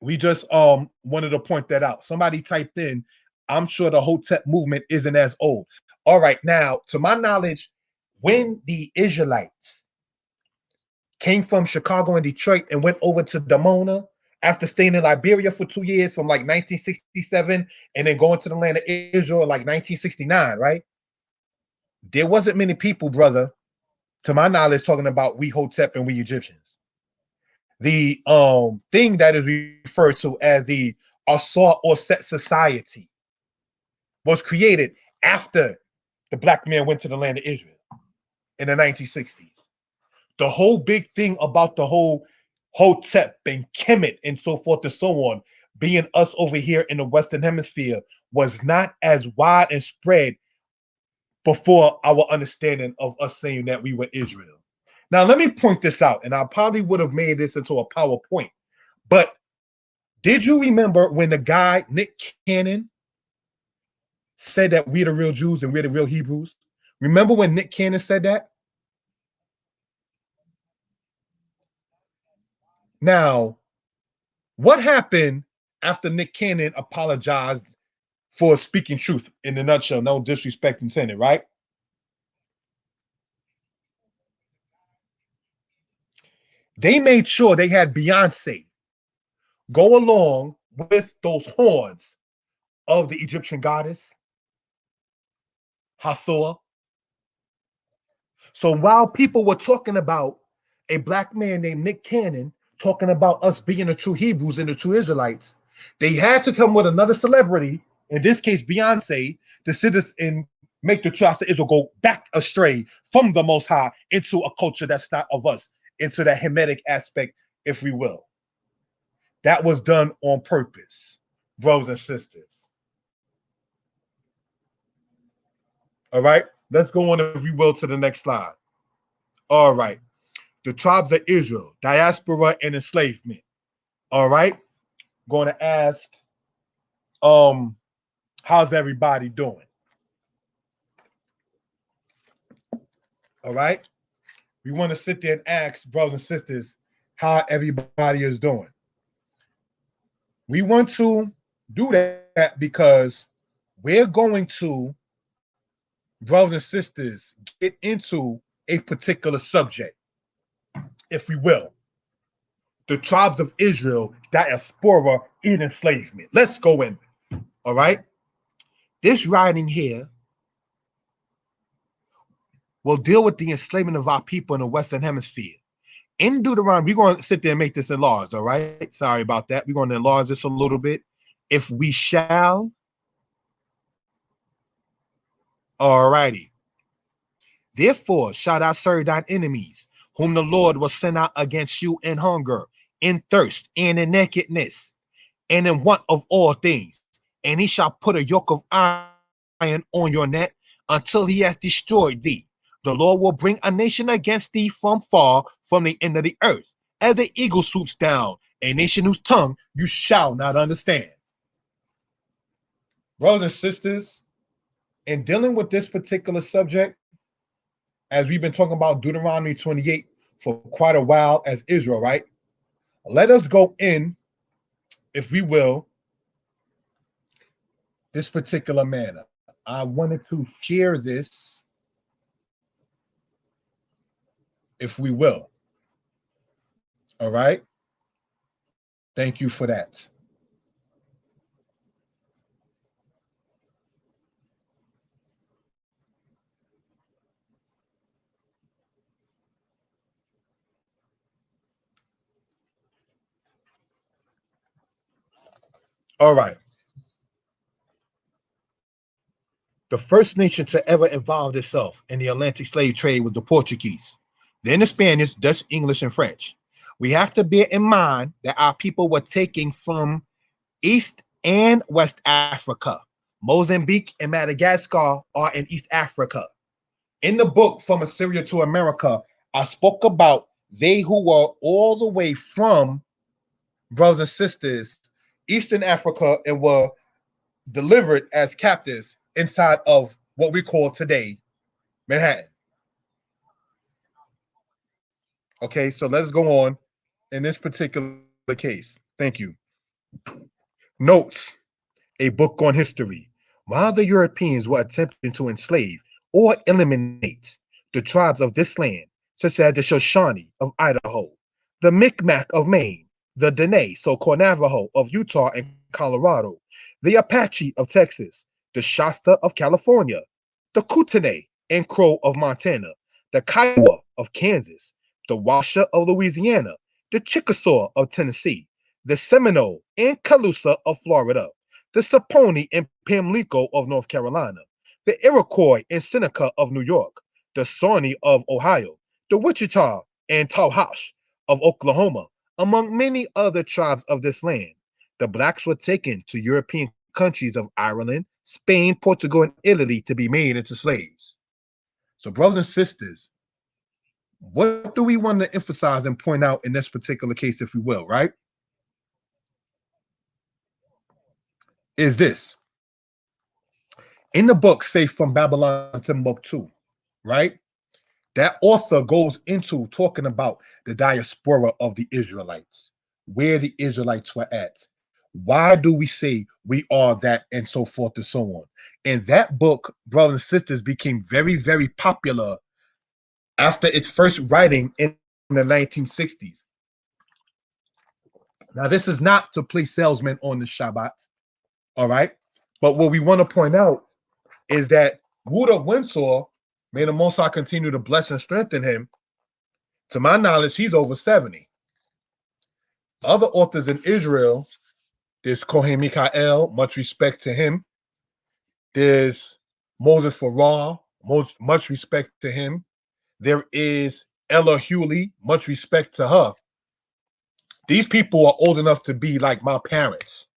we just wanted to point that out. Somebody typed in, I'm sure the Hotep movement isn't as old. All right, now, to my knowledge, when the Israelites came from Chicago and Detroit and went over to Damona after staying in Liberia for 2 years from like 1967 and then going to the land of Israel in like 1969, right? There wasn't many people, brother, to my knowledge, talking about we Hotep and we Egyptians. The thing that is referred to as the Asar or Set Society was created after the black man went to the land of Israel in the 1960s. The whole big thing about the whole Hotep and Kemet and so forth and so on, being us over here in the Western Hemisphere, was not as wide and spread before our understanding of us saying that we were Israel. Now, let me point this out, and I probably would have made this into a PowerPoint, but did you remember when the guy, Nick Cannon, said that we're the real Jews and we're the real Hebrews? Remember when Nick Cannon said that? Now, what happened after Nick Cannon apologized for speaking truth in a nutshell? No disrespect intended, right? They made sure they had Beyonce go along with those horns of the Egyptian goddess, Hathor. So while people were talking about a black man named Nick Cannon talking about us being the true Hebrews and the true Israelites, they had to come with another celebrity, in this case Beyonce, to sit us and make the trust of Israel go back astray from the Most High into a culture that's not of us, into that Hamitic aspect, if we will. That was done on purpose, brothers and sisters. All right, let's go on, if we will, to the next slide. All right, the tribes of Israel, diaspora and enslavement. All right, going to ask, how's everybody doing? All right, we want to sit there and ask brothers and sisters how everybody is doing. We want to do that because we're going to, brothers and sisters, get into a particular subject, if we will. The tribes of Israel, diaspora, and enslavement. Let's go in. All right. This writing here will deal with the enslavement of our people in the Western Hemisphere. In Deuteronomy, we're going to sit there and make this enlarged. All right. Sorry about that. We're going to enlarge this a little bit. If we shall. All righty. Therefore, shalt thou serve thine enemies, whom the Lord will send out against you in hunger, in thirst, and in nakedness, and in want of all things. And he shall put a yoke of iron on your neck until he has destroyed thee. The Lord will bring a nation against thee from far, from the end of the earth, as the eagle swoops down, a nation whose tongue you shall not understand. Brothers and sisters, in dealing with this particular subject, as we've been talking about Deuteronomy 28 for quite a while as Israel, right? Let us go in, if we will, this particular manner. I wanted to share this, if we will. All right? Thank you for that. All right. The first nation to ever involve itself in the Atlantic slave trade was the Portuguese, then the Spanish, Dutch, English, and French. We have to bear in mind that our people were taken from East and West Africa. Mozambique and Madagascar are in East Africa. In the book From Assyria to America, I spoke about they who were all the way from, brothers and sisters, Eastern Africa, and were delivered as captives inside of what we call today Manhattan. Okay, so let's go on in this particular case. Thank you. Notes: a book on history. While the Europeans were attempting to enslave or eliminate the tribes of this land, such as the Shoshone of Idaho, the Micmac of Maine, the Dene, so-called Navajo of Utah and Colorado, the Apache of Texas, the Shasta of California, the Kootenai and Crow of Montana, the Kiowa of Kansas, the Washoe of Louisiana, the Chickasaw of Tennessee, the Seminole and Calusa of Florida, the Saponi and Pamlico of North Carolina, the Iroquois and Seneca of New York, the Shawnee of Ohio, the Wichita and Tawash of Oklahoma, among many other tribes of this land. The blacks were taken to European countries of Ireland, Spain, Portugal, and Italy to be made into slaves. So, brothers and sisters, what do we want to emphasize and point out in this particular case, if we will, right? Is this. In the book, say From Babylon to Timbuktu, right? That author goes into talking about the diaspora of the Israelites, where the Israelites were at. Why do we say we are that, and so forth and so on? And that book, brothers and sisters, became very, very popular after its first writing in the 1960s. Now, this is not to play salesman on the Shabbat, all right? But what we want to point out is that Woodrow Windsor, may the Most High continue to bless and strengthen him. To my knowledge, he's over 70. Other authors in Israel, there's Kohen Mikael, much respect to him. There's Moses Farrar, much respect to him. There is Ella Hewley, much respect to her. These people are old enough to be like my parents.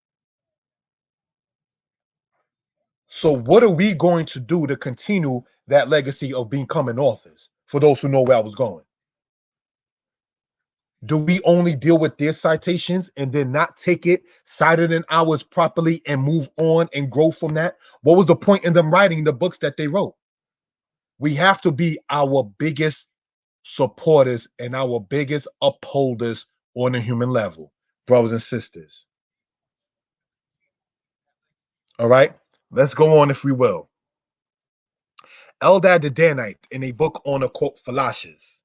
So what are we going to do to continue that legacy of becoming authors, for those who know where I was going? Do we only deal with their citations and then not take it, cite it in ours properly, and move on and grow from that? What was the point in them writing the books that they wrote? We have to be our biggest supporters and our biggest upholders on a human level, brothers and sisters. All right, let's go on, if we will. Eldad the Danite, in a book on the quote Philashes,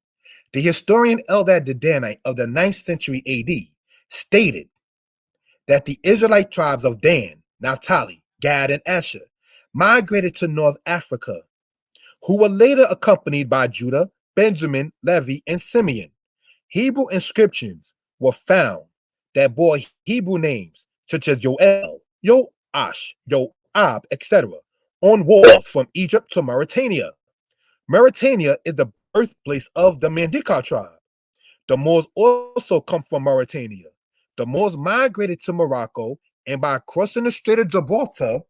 the historian Eldad the Danite of the 9th century AD stated that the Israelite tribes of Dan, Naphtali, Gad, and Asher migrated to North Africa, who were later accompanied by Judah, Benjamin, Levi, and Simeon. Hebrew inscriptions were found that bore Hebrew names such as Yoel, Yoash, Yoab, etc., on walls from Egypt to Mauritania. Mauritania is the birthplace of the Mandinka tribe. The Moors also come from Mauritania. The Moors migrated to Morocco, and by crossing the Strait of Gibraltar,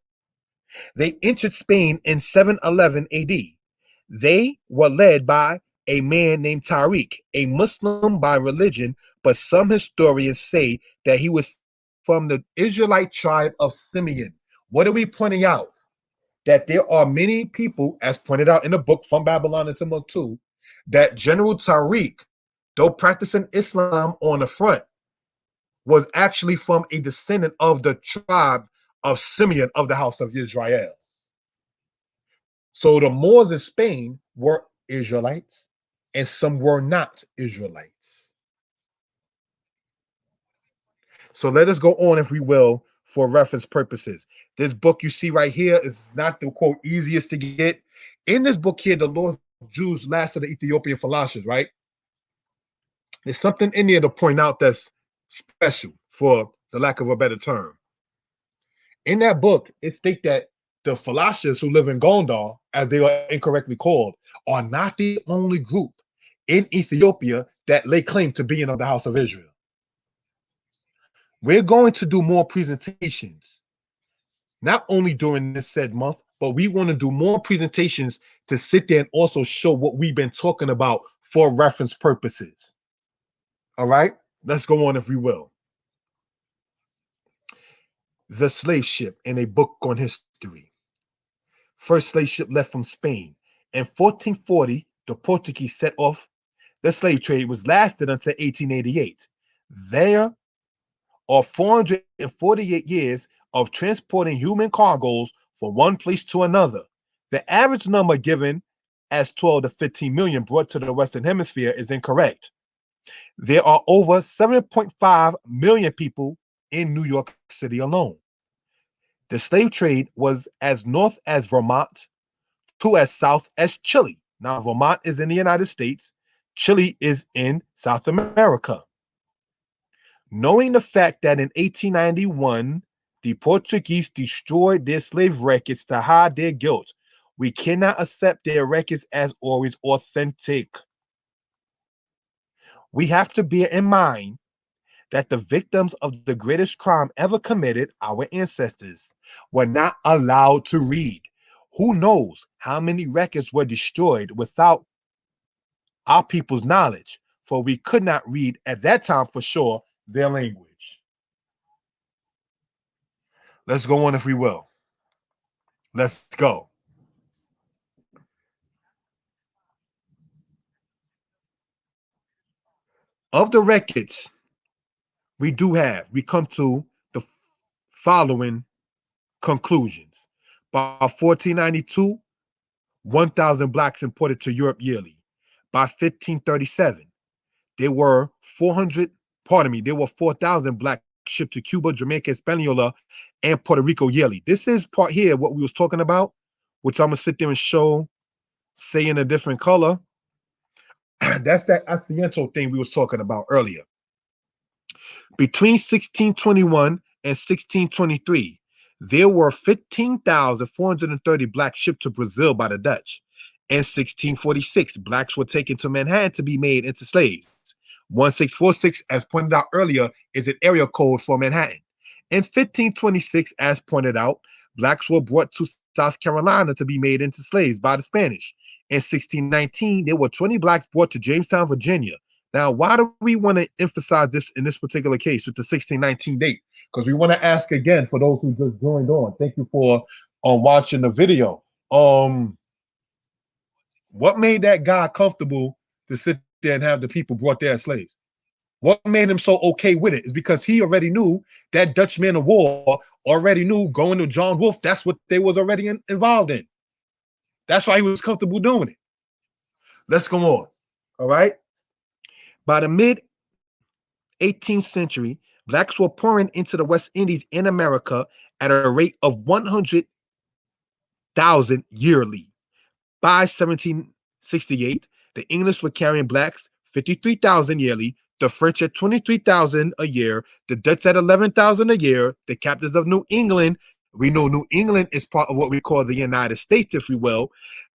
they entered Spain in 711 AD. They were led by a man named Tariq, a Muslim by religion, but some historians say that he was from the Israelite tribe of Simeon. What are we pointing out? That there are many people, as pointed out in the book From Babylon and Timbuktu, that General Tariq, though practicing Islam on the front, was actually from a descendant of the tribe of Simeon of the house of Israel. So the Moors in Spain were Israelites, and some were not Israelites. So let us go on, if we will, for reference purposes. This book you see right here is not the quote easiest to get. In this book here, the Lord Jews last of the Ethiopian philosophers, right? There's something in there to point out that's special, for the lack of a better term. In that book, it states that the philosophers who live in Gondar, as they are incorrectly called, are not the only group in Ethiopia that lay claim to being of the house of Israel. We're going to do more presentations, not only during this said month, but we want to do more presentations to sit there and also show what we've been talking about for reference purposes. All right, let's go on, if we will. The slave ship in a book on history. First slave ship left from Spain. In 1440, the Portuguese set off. The slave trade was lasted until 1888. There are 448 years of transporting human cargoes from one place to another. The average number given as 12 to 15 million brought to the Western Hemisphere is incorrect. There are over 7.5 million people in New York City alone. The slave trade was as north as Vermont to as south as Chile. Now, Vermont is in the United States. Chile is in South America. Knowing the fact that in 1891, the Portuguese destroyed their slave records to hide their guilt, we cannot accept their records as always authentic. We have to bear in mind that the victims of the greatest crime ever committed, our ancestors, were not allowed to read. Who knows how many records were destroyed without our people's knowledge, for we could not read at that time for sure their language. Let's go on, if we will. Let's go. Of the records we come to the following conclusions. By 1492, 1,000 blacks imported to Europe yearly. By 1537, there were 4,000 blacks shipped to Cuba, Jamaica, Hispaniola, and Puerto Rico yearly. This is part here, what we was talking about, which I'm gonna sit there and show, say in a different color. That's that Asiento thing we was talking about earlier. Between 1621 and 1623, there were 15,430 blacks shipped to Brazil by the Dutch. In 1646, blacks were taken to Manhattan to be made into slaves. 1646, as pointed out earlier, is an area code for Manhattan. In 1526, as pointed out, blacks were brought to South Carolina to be made into slaves by the Spanish. In 1619, there were 20 blacks brought to Jamestown, Virginia. Now, why do we want to emphasize this in this particular case with the 1619 date? Because we want to ask again for those who just joined on. Thank you for watching the video. What made that guy comfortable to sit there and have the people brought there as slaves? What made him so okay with it is because he already knew that Dutch man of war already knew going to John Wolfe. That's what they was already involved in. That's why he was comfortable doing it. Let's go on. All right. By the mid 18th century, blacks were pouring into the West Indies in America at a rate of 100,000 yearly. By 1768, the English were carrying blacks 53,000 yearly, the French at 23,000 a year, the Dutch at 11,000 a year, the captains of New England, we know New England is part of what we call the United States, if we will,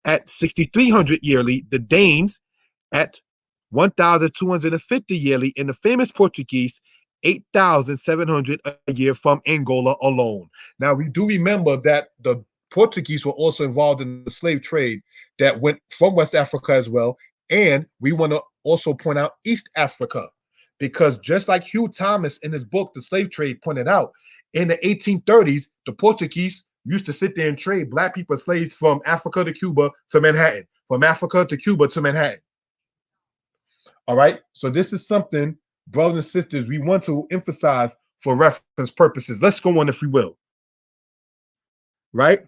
at 6,300 yearly, the Danes at 1,250 yearly, and the famous Portuguese 8,700 a year from Angola alone. Now, we do remember that the Portuguese were also involved in the slave trade that went from West Africa as well. And we want to also point out East Africa, because just like Hugh Thomas in his book, The Slave Trade, pointed out, in the 1830s, the Portuguese used to sit there and trade black people as slaves from Africa to Cuba to Manhattan, from Africa to Cuba to Manhattan. All right. So this is something, brothers and sisters, we want to emphasize for reference purposes. Let's go on, if we will. Right.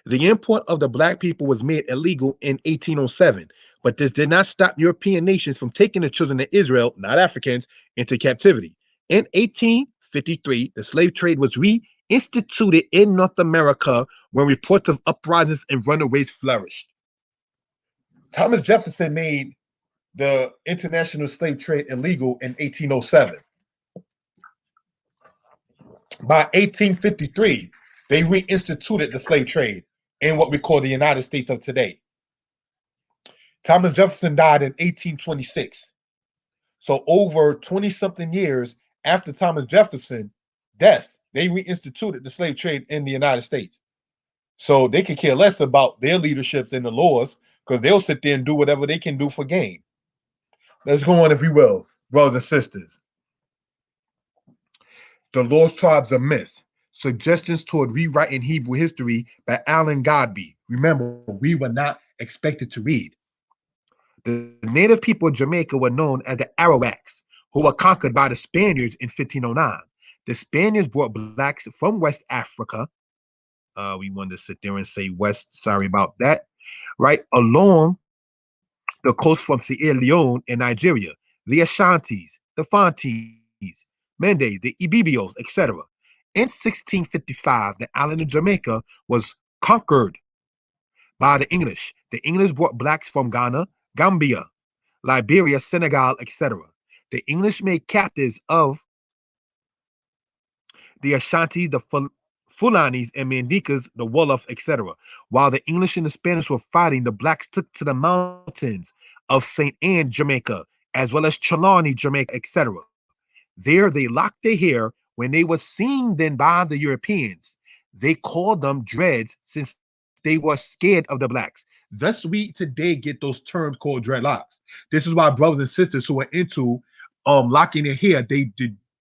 The import of the black people was made illegal in 1807, but this did not stop European nations from taking the children of Israel, not Africans, into captivity. In 1853, the slave trade was reinstituted in North America when reports of uprisings and runaways flourished. Thomas Jefferson made the international slave trade illegal in 1807. By 1853, they reinstituted the slave trade in what we call the United States of today. Thomas Jefferson died in 1826. So over 20-something years after Thomas Jefferson's death, they reinstituted the slave trade in the United States. So they could care less about their leaderships and the laws, because they'll sit there and do whatever they can do for gain. Let's go on, if we will, brothers and sisters. The Lost Tribes of Myth. Suggestions toward rewriting Hebrew history by Alan Godby. Remember, we were not expected to read. The native people of Jamaica were known as the Arawaks, who were conquered by the Spaniards in 1509. The Spaniards brought blacks from West Africa. We wanted to sit there and say West, sorry about that, right? Along the coast from Sierra Leone in Nigeria, the Ashantis, the Fantis, Mendes, the Ibibios, etc. In 1655, the island of Jamaica was conquered by the English. The English brought blacks from Ghana, Gambia, Liberia, Senegal, etc. The English made captives of the Ashanti, the Fulanis, and Mandinkas, the Wolof, etc. While the English and the Spanish were fighting, the blacks took to the mountains of St. Anne, Jamaica, as well as Trelawney, Jamaica, etc. There they locked their hair. When they were seen then by the Europeans, they called them dreads, since they were scared of the blacks. Thus, we today get those terms called dreadlocks. This is why brothers and sisters who are into locking their hair, they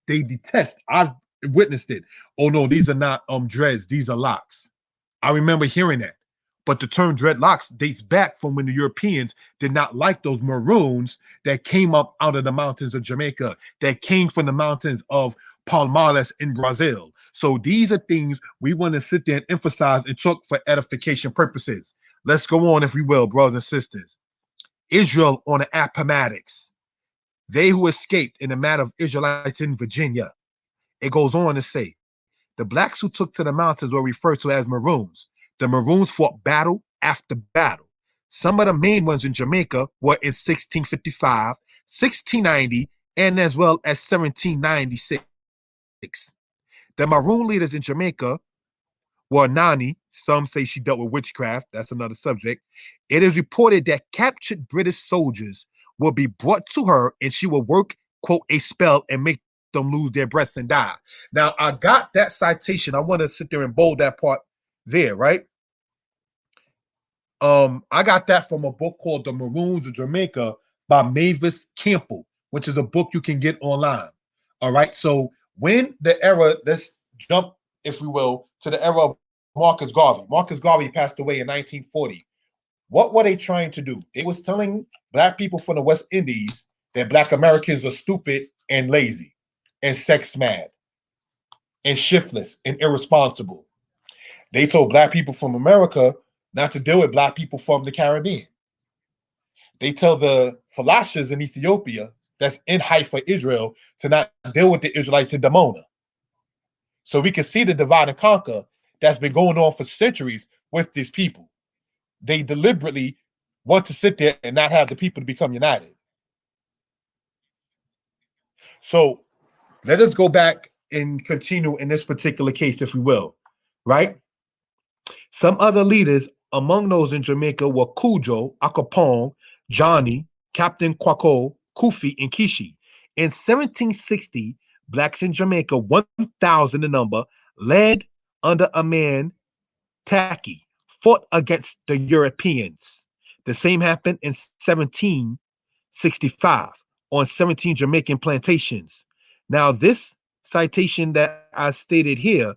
detest. I've witnessed it. Oh no, these are not dreads, these are locks. I remember hearing that. But the term dreadlocks dates back from when the Europeans did not like those maroons that came up out of the mountains of Jamaica, that came from the mountains of Palmares in Brazil. So these are things we want to sit there and emphasize and talk for edification purposes. Let's go on, if we will, brothers and sisters. Israel on the Appomattox. They who escaped in the matter of Israelites in Virginia. It goes on to say, the blacks who took to the mountains were referred to as Maroons. The Maroons fought battle after battle. Some of the main ones in Jamaica were in 1655, 1690, and as well as 1796. The Maroon leaders in Jamaica were Nani. Some say she dealt with witchcraft. That's another subject. It is reported that captured British soldiers will be brought to her, and she will work, quote, a spell and make them lose their breath and die. Now, I got that citation. I want to sit there and bold that part there, right? I got that from a book called The Maroons of Jamaica by Mavis Campbell, which is a book you can get online. All right. So when the era, let's jump, if we will, to the era of Marcus Garvey. Marcus Garvey passed away in 1940. What were they trying to do? They was telling black people from the West Indies that black Americans are stupid and lazy and sex mad and shiftless and irresponsible. They told black people from America not to deal with black people from the Caribbean. They tell the Falashas in Ethiopia that's in Haifa, Israel, to not deal with the Israelites in Damona. So we can see the divide and conquer that's been going on for centuries with these people. They deliberately want to sit there and not have the people to become united. So let us go back and continue in this particular case, if we will, right? Some other leaders among those in Jamaica were Cujo, Acapong, Johnny, Captain Quaco, Kufi, and Kishi. In 1760, blacks in Jamaica, 1,000 in number, led under a man Tacky fought against the Europeans. The same happened in 1765 on 17 Jamaican plantations. Now, this citation that I stated here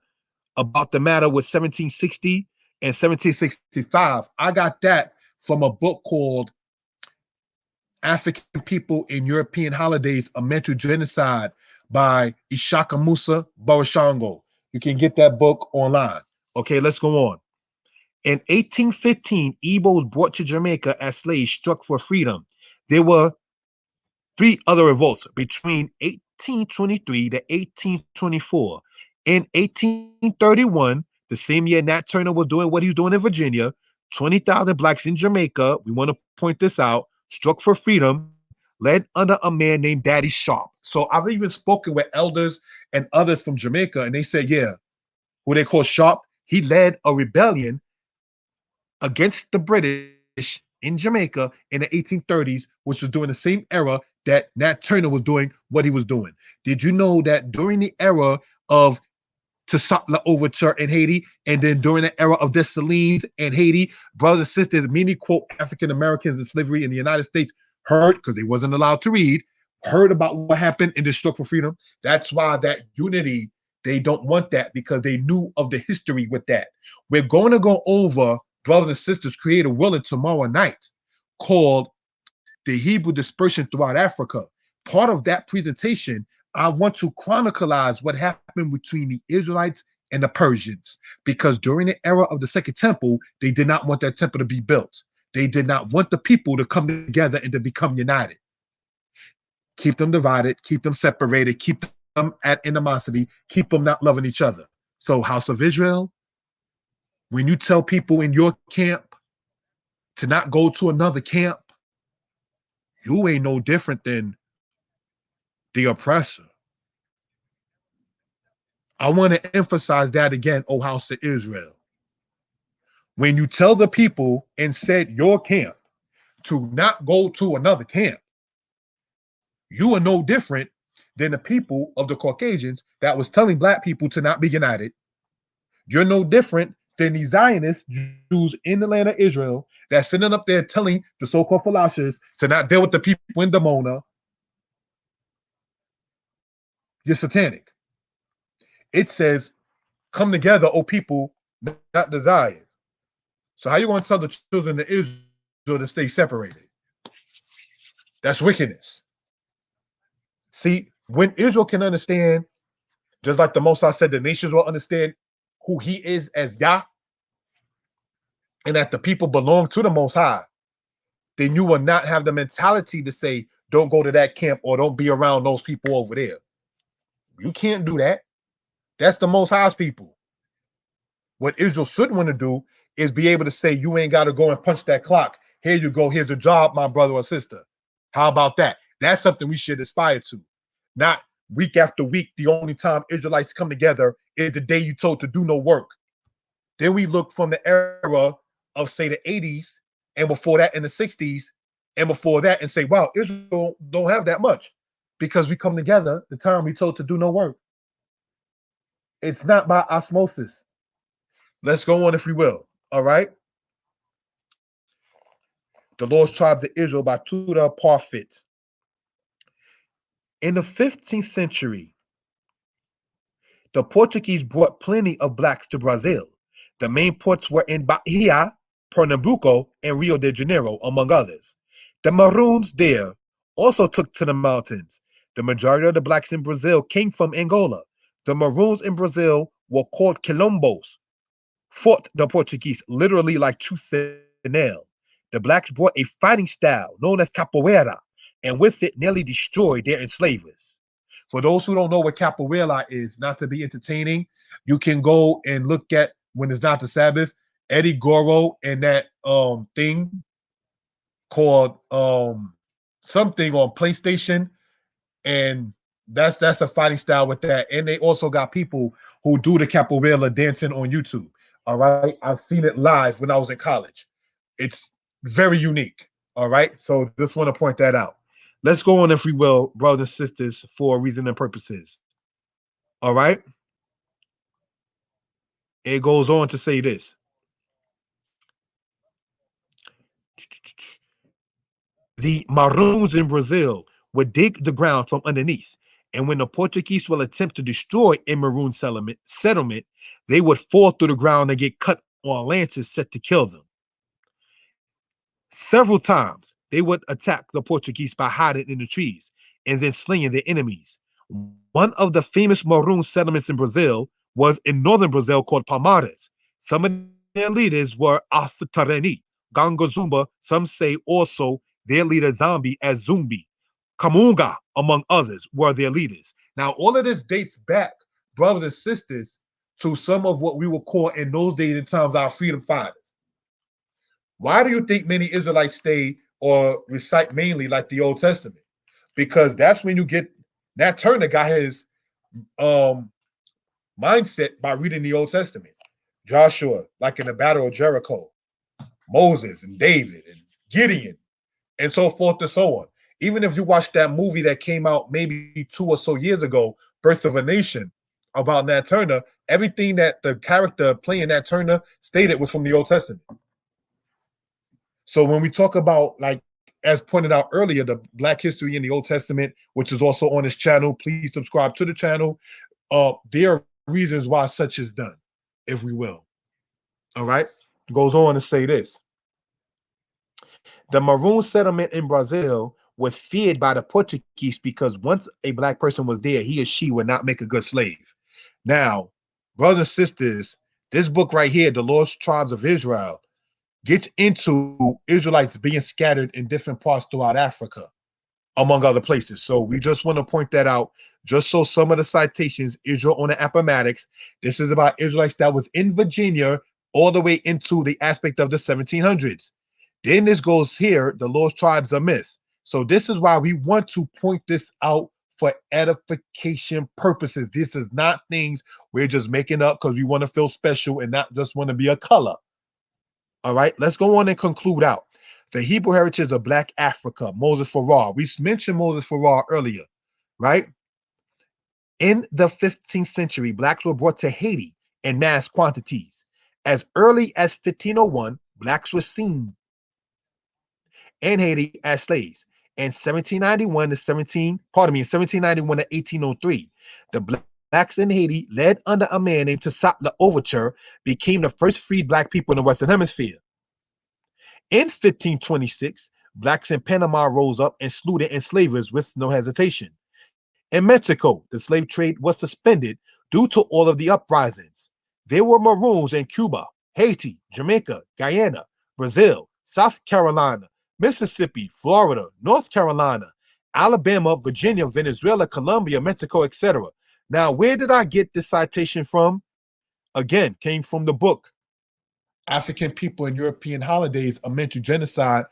about the matter with 1760 and 1765, I got that from a book called African People in European Holidays, A Mental Genocide by Ishaka Musa Barashango. You can get that book online. Okay, let's go on. In 1815, Igbos brought to Jamaica as slaves struck for freedom. There were three other revolts between 1823 to 1824. In 1831, the same year Nat Turner was doing what he was doing in Virginia, 20,000 blacks in Jamaica, we want to point this out, struck for freedom, led under a man named Daddy Sharp. So I've even spoken with elders and others from Jamaica, and they said, yeah, who they call Sharp, he led a rebellion against the British in Jamaica in the 1830s, which was during the same era that Nat Turner was doing what he was doing. Did you know that during the era of Tesla overture in Haiti, and then during the era of Dessalines in Haiti, brothers and sisters, many quote African Americans in slavery in the United States heard, because they wasn't allowed to read, heard about what happened in the struggle for freedom. That's why that unity, they don't want that, because they knew of the history with that. We're going to go over, brothers and sisters, create a willing tomorrow night called the Hebrew Dispersion Throughout Africa. Part of that presentation, I want to chronicleize what happened between the Israelites and the Persians, because during the era of the Second Temple, they did not want that temple to be built. They did not want the people to come together and to become united. Keep them divided, keep them separated, keep them at animosity, keep them not loving each other. So, House of Israel, when you tell people in your camp to not go to another camp, you ain't no different than the oppressor. I want to emphasize that again, O House of Israel. When you tell the people in said your camp to not go to another camp, you are no different than the people of the Caucasians that was telling black people to not be united. You're no different than the Zionist Jews in the land of Israel that's sitting up there telling the so-called Falashas to not deal with the people in Damona. You're satanic. It says, come together, O people, not the Zion. So how you going to tell the children of Israel to stay separated? That's wickedness. See, when Israel can understand, just like the Most High said, the nations will understand who he is as Yah, and that the people belong to the Most High, then you will not have the mentality to say, don't go to that camp or don't be around those people over there. You can't do that. That's the Most High's people. What Israel should want to do is be able to say, you ain't got to go and punch that clock. Here you go. Here's a job, my brother or sister. How about that? That's something we should aspire to. Not week after week, the only time Israelites come together is the day you told to do no work. Then we look from the era of, say, the 80s, and before that in the 60s, and before that, and say, wow, Israel don't have that much, because we come together the time we told to do no work. It's not by osmosis. Let's go on, if we will. All right. The Lost Tribes of Israel by Tudor Parfit. In the 15th century, the Portuguese brought plenty of blacks to Brazil. The main ports were in Bahia, Pernambuco, and Rio de Janeiro, among others. The Maroons there also took to the mountains. The majority of the blacks in Brazil came from Angola. The Maroons in Brazil were called Quilombos, fought the Portuguese literally like tooth and nail. The blacks brought a fighting style known as capoeira, and with it nearly destroyed their enslavers. For those who don't know what capoeira is, not to be entertaining, you can go and look at, when it's not the Sabbath, Eddie Goro and that thing called something on PlayStation, and that's a fighting style with that. And they also got people who do the capoeira dancing on YouTube. All right, I've seen it live when I was in college. It's very unique. All right, so just want to point that out. Let's go on, if we will, brothers and sisters, for reason and purposes. All right. It goes on to say this. The Maroons in Brazil would dig the ground from underneath. And when the Portuguese will attempt to destroy a Maroon settlement, they would fall through the ground and get cut on lances set to kill them. Several times, they would attack the Portuguese by hiding in the trees and then slaying their enemies. One of the famous Maroon settlements in Brazil was in northern Brazil called Palmares. Some of their leaders were Astareni, Ganga Zumba, some say also their leader Zombie as Zumbi. Kamunga, among others, were their leaders. Now, all of this dates back, brothers and sisters, to some of what we would call in those days and times our freedom fighters. Why do you think many Israelites stay or recite mainly like the Old Testament? Because that's when you get Nat Turner got his mindset by reading the Old Testament. Joshua, like in the Battle of Jericho, Moses and David and Gideon, and so forth and so on. Even if you watch that movie that came out maybe 2 or so years ago, Birth of a Nation, about Nat Turner, everything that the character playing Nat Turner stated was from the Old Testament. So when we talk about, like, as pointed out earlier, the Black history in the Old Testament, which is also on this channel, please subscribe to the channel. There are reasons why such is done, if we will. All right. Goes on to say this. The Maroon settlement in Brazil was feared by the Portuguese because once a Black person was there, he or she would not make a good slave. Now, brothers and sisters, this book right here, The Lost Tribes of Israel, gets into Israelites being scattered in different parts throughout Africa, among other places. So we just want to point that out, just so some of the citations, Israel on the Appomattox, this is about Israelites that was in Virginia all the way into the aspect of the 1700s. Then this goes here, the Lost Tribes are missed. So this is why we want to point this out for edification purposes. This is not things we're just making up because we want to feel special and not just want to be a color. All right, let's go on and conclude out. The Hebrew heritage of Black Africa, Moses Farrar. We mentioned Moses Farrar earlier, right? In the 15th century, Blacks were brought to Haiti in mass quantities. As early as 1501, Blacks were seen in Haiti as slaves. In 1791 to 1803, the Blacks in Haiti, led under a man named Toussaint L'Ouverture, became the first freed Black people in the Western Hemisphere. In 1526, Blacks in Panama rose up and slew their enslavers with no hesitation. In Mexico, the slave trade was suspended due to all of the uprisings. There were Maroons in Cuba, Haiti, Jamaica, Guyana, Brazil, South Carolina, Mississippi, Florida, North Carolina, Alabama, Virginia, Venezuela, Colombia, Mexico, etc. Now, where did I get this citation from? Again, came from the book African People and European Holidays, A Mental Genocide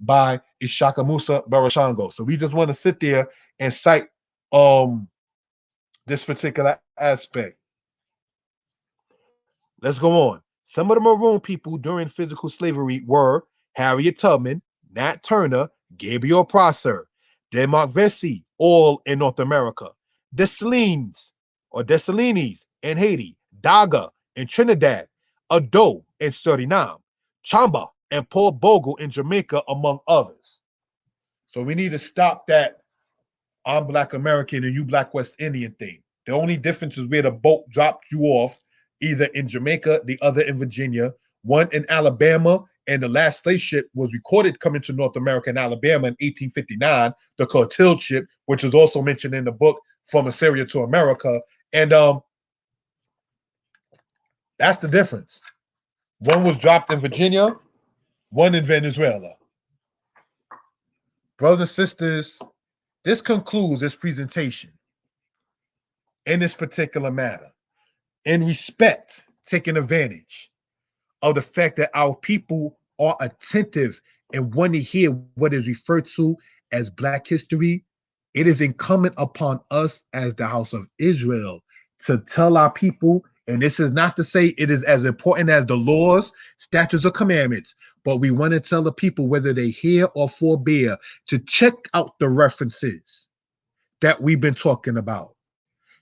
by Ishaka Musa Barashango. So we just want to sit there and cite this particular aspect. Let's go on. Some of the Maroon people during physical slavery were Harriet Tubman, Nat Turner, Gabriel Prosser, Denmark Vesey, all in North America. Dessalines in Haiti, Daga in Trinidad, Ado in Suriname, Chamba and Paul Bogle in Jamaica, among others. So we need to stop that I'm Black American and you Black West Indian thing. The only difference is where the boat dropped you off, either in Jamaica, the other in Virginia, one in Alabama, and the last slave ship was recorded coming to North America in Alabama in 1859, the Clotilde ship, which is also mentioned in the book From Assyria to America. And that's the difference. One was dropped in Virginia, one in Venezuela. Brothers and sisters, this concludes this presentation in this particular matter. In respect, taking advantage of the fact that our people are attentive and want to hear what is referred to as Black history, it is incumbent upon us as the house of Israel to tell our people, and this is not to say it is as important as the laws, statutes, or commandments, but we want to tell the people, whether they hear or forbear, to check out the references that we've been talking about.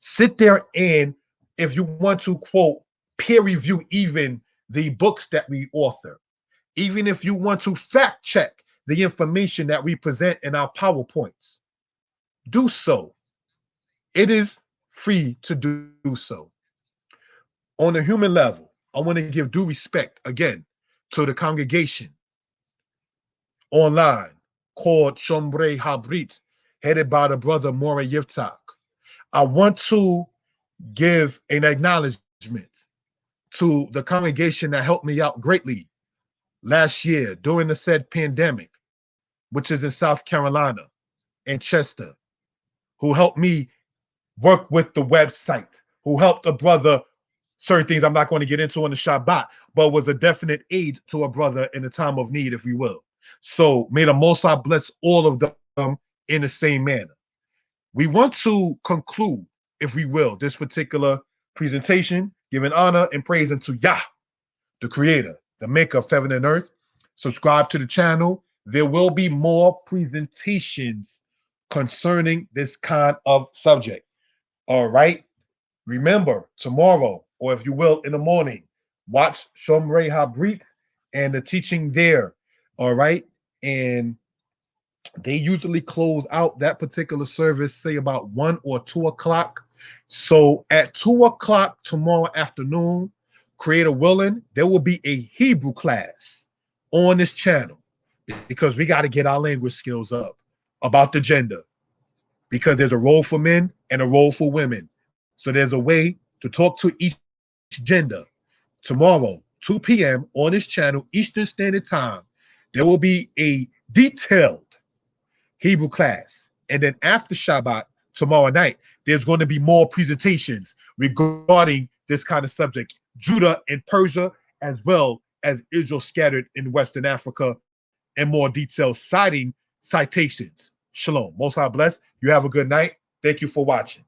Sit there and, if you want to quote, peer review even the books that we author. Even if you want to fact check the information that we present in our PowerPoints, do so. It is free to do so. On a human level, I want to give due respect again to the congregation online called Shomrei Habrit, headed by the brother Mora Yivtak. I want to give an acknowledgement to the congregation that helped me out greatly last year during the said pandemic, which is in South Carolina and Chester, who helped me work with the website, who helped a brother, certain things I'm not going to get into on the Shabbat, but was a definite aid to a brother in a time of need, if you will. So may the Most High bless all of them in the same manner. We want to conclude, if we will, this particular presentation, giving honor and praise unto Yah, the creator, the maker of heaven and earth. Subscribe to the channel. There will be more presentations concerning this kind of subject. All right. Remember, tomorrow, or if you will, in the morning, watch Shomrei Habrit and the teaching there. All right. And they usually close out that particular service, say about 1 or 2 o'clock. So at 2 o'clock tomorrow afternoon, Creator willing, there will be a Hebrew class on this channel because we got to get our language skills up about the gender, because there's a role for men and a role for women. So there's a way to talk to each gender. Tomorrow, 2 p.m. on this channel, Eastern Standard Time, there will be a detailed Hebrew class. And then after Shabbat, tomorrow night, there's going to be more presentations regarding this kind of subject, Judah and Persia, as well as Israel scattered in Western Africa, and more detailed citations. Shalom. Most High bless. You have a good night. Thank you for watching.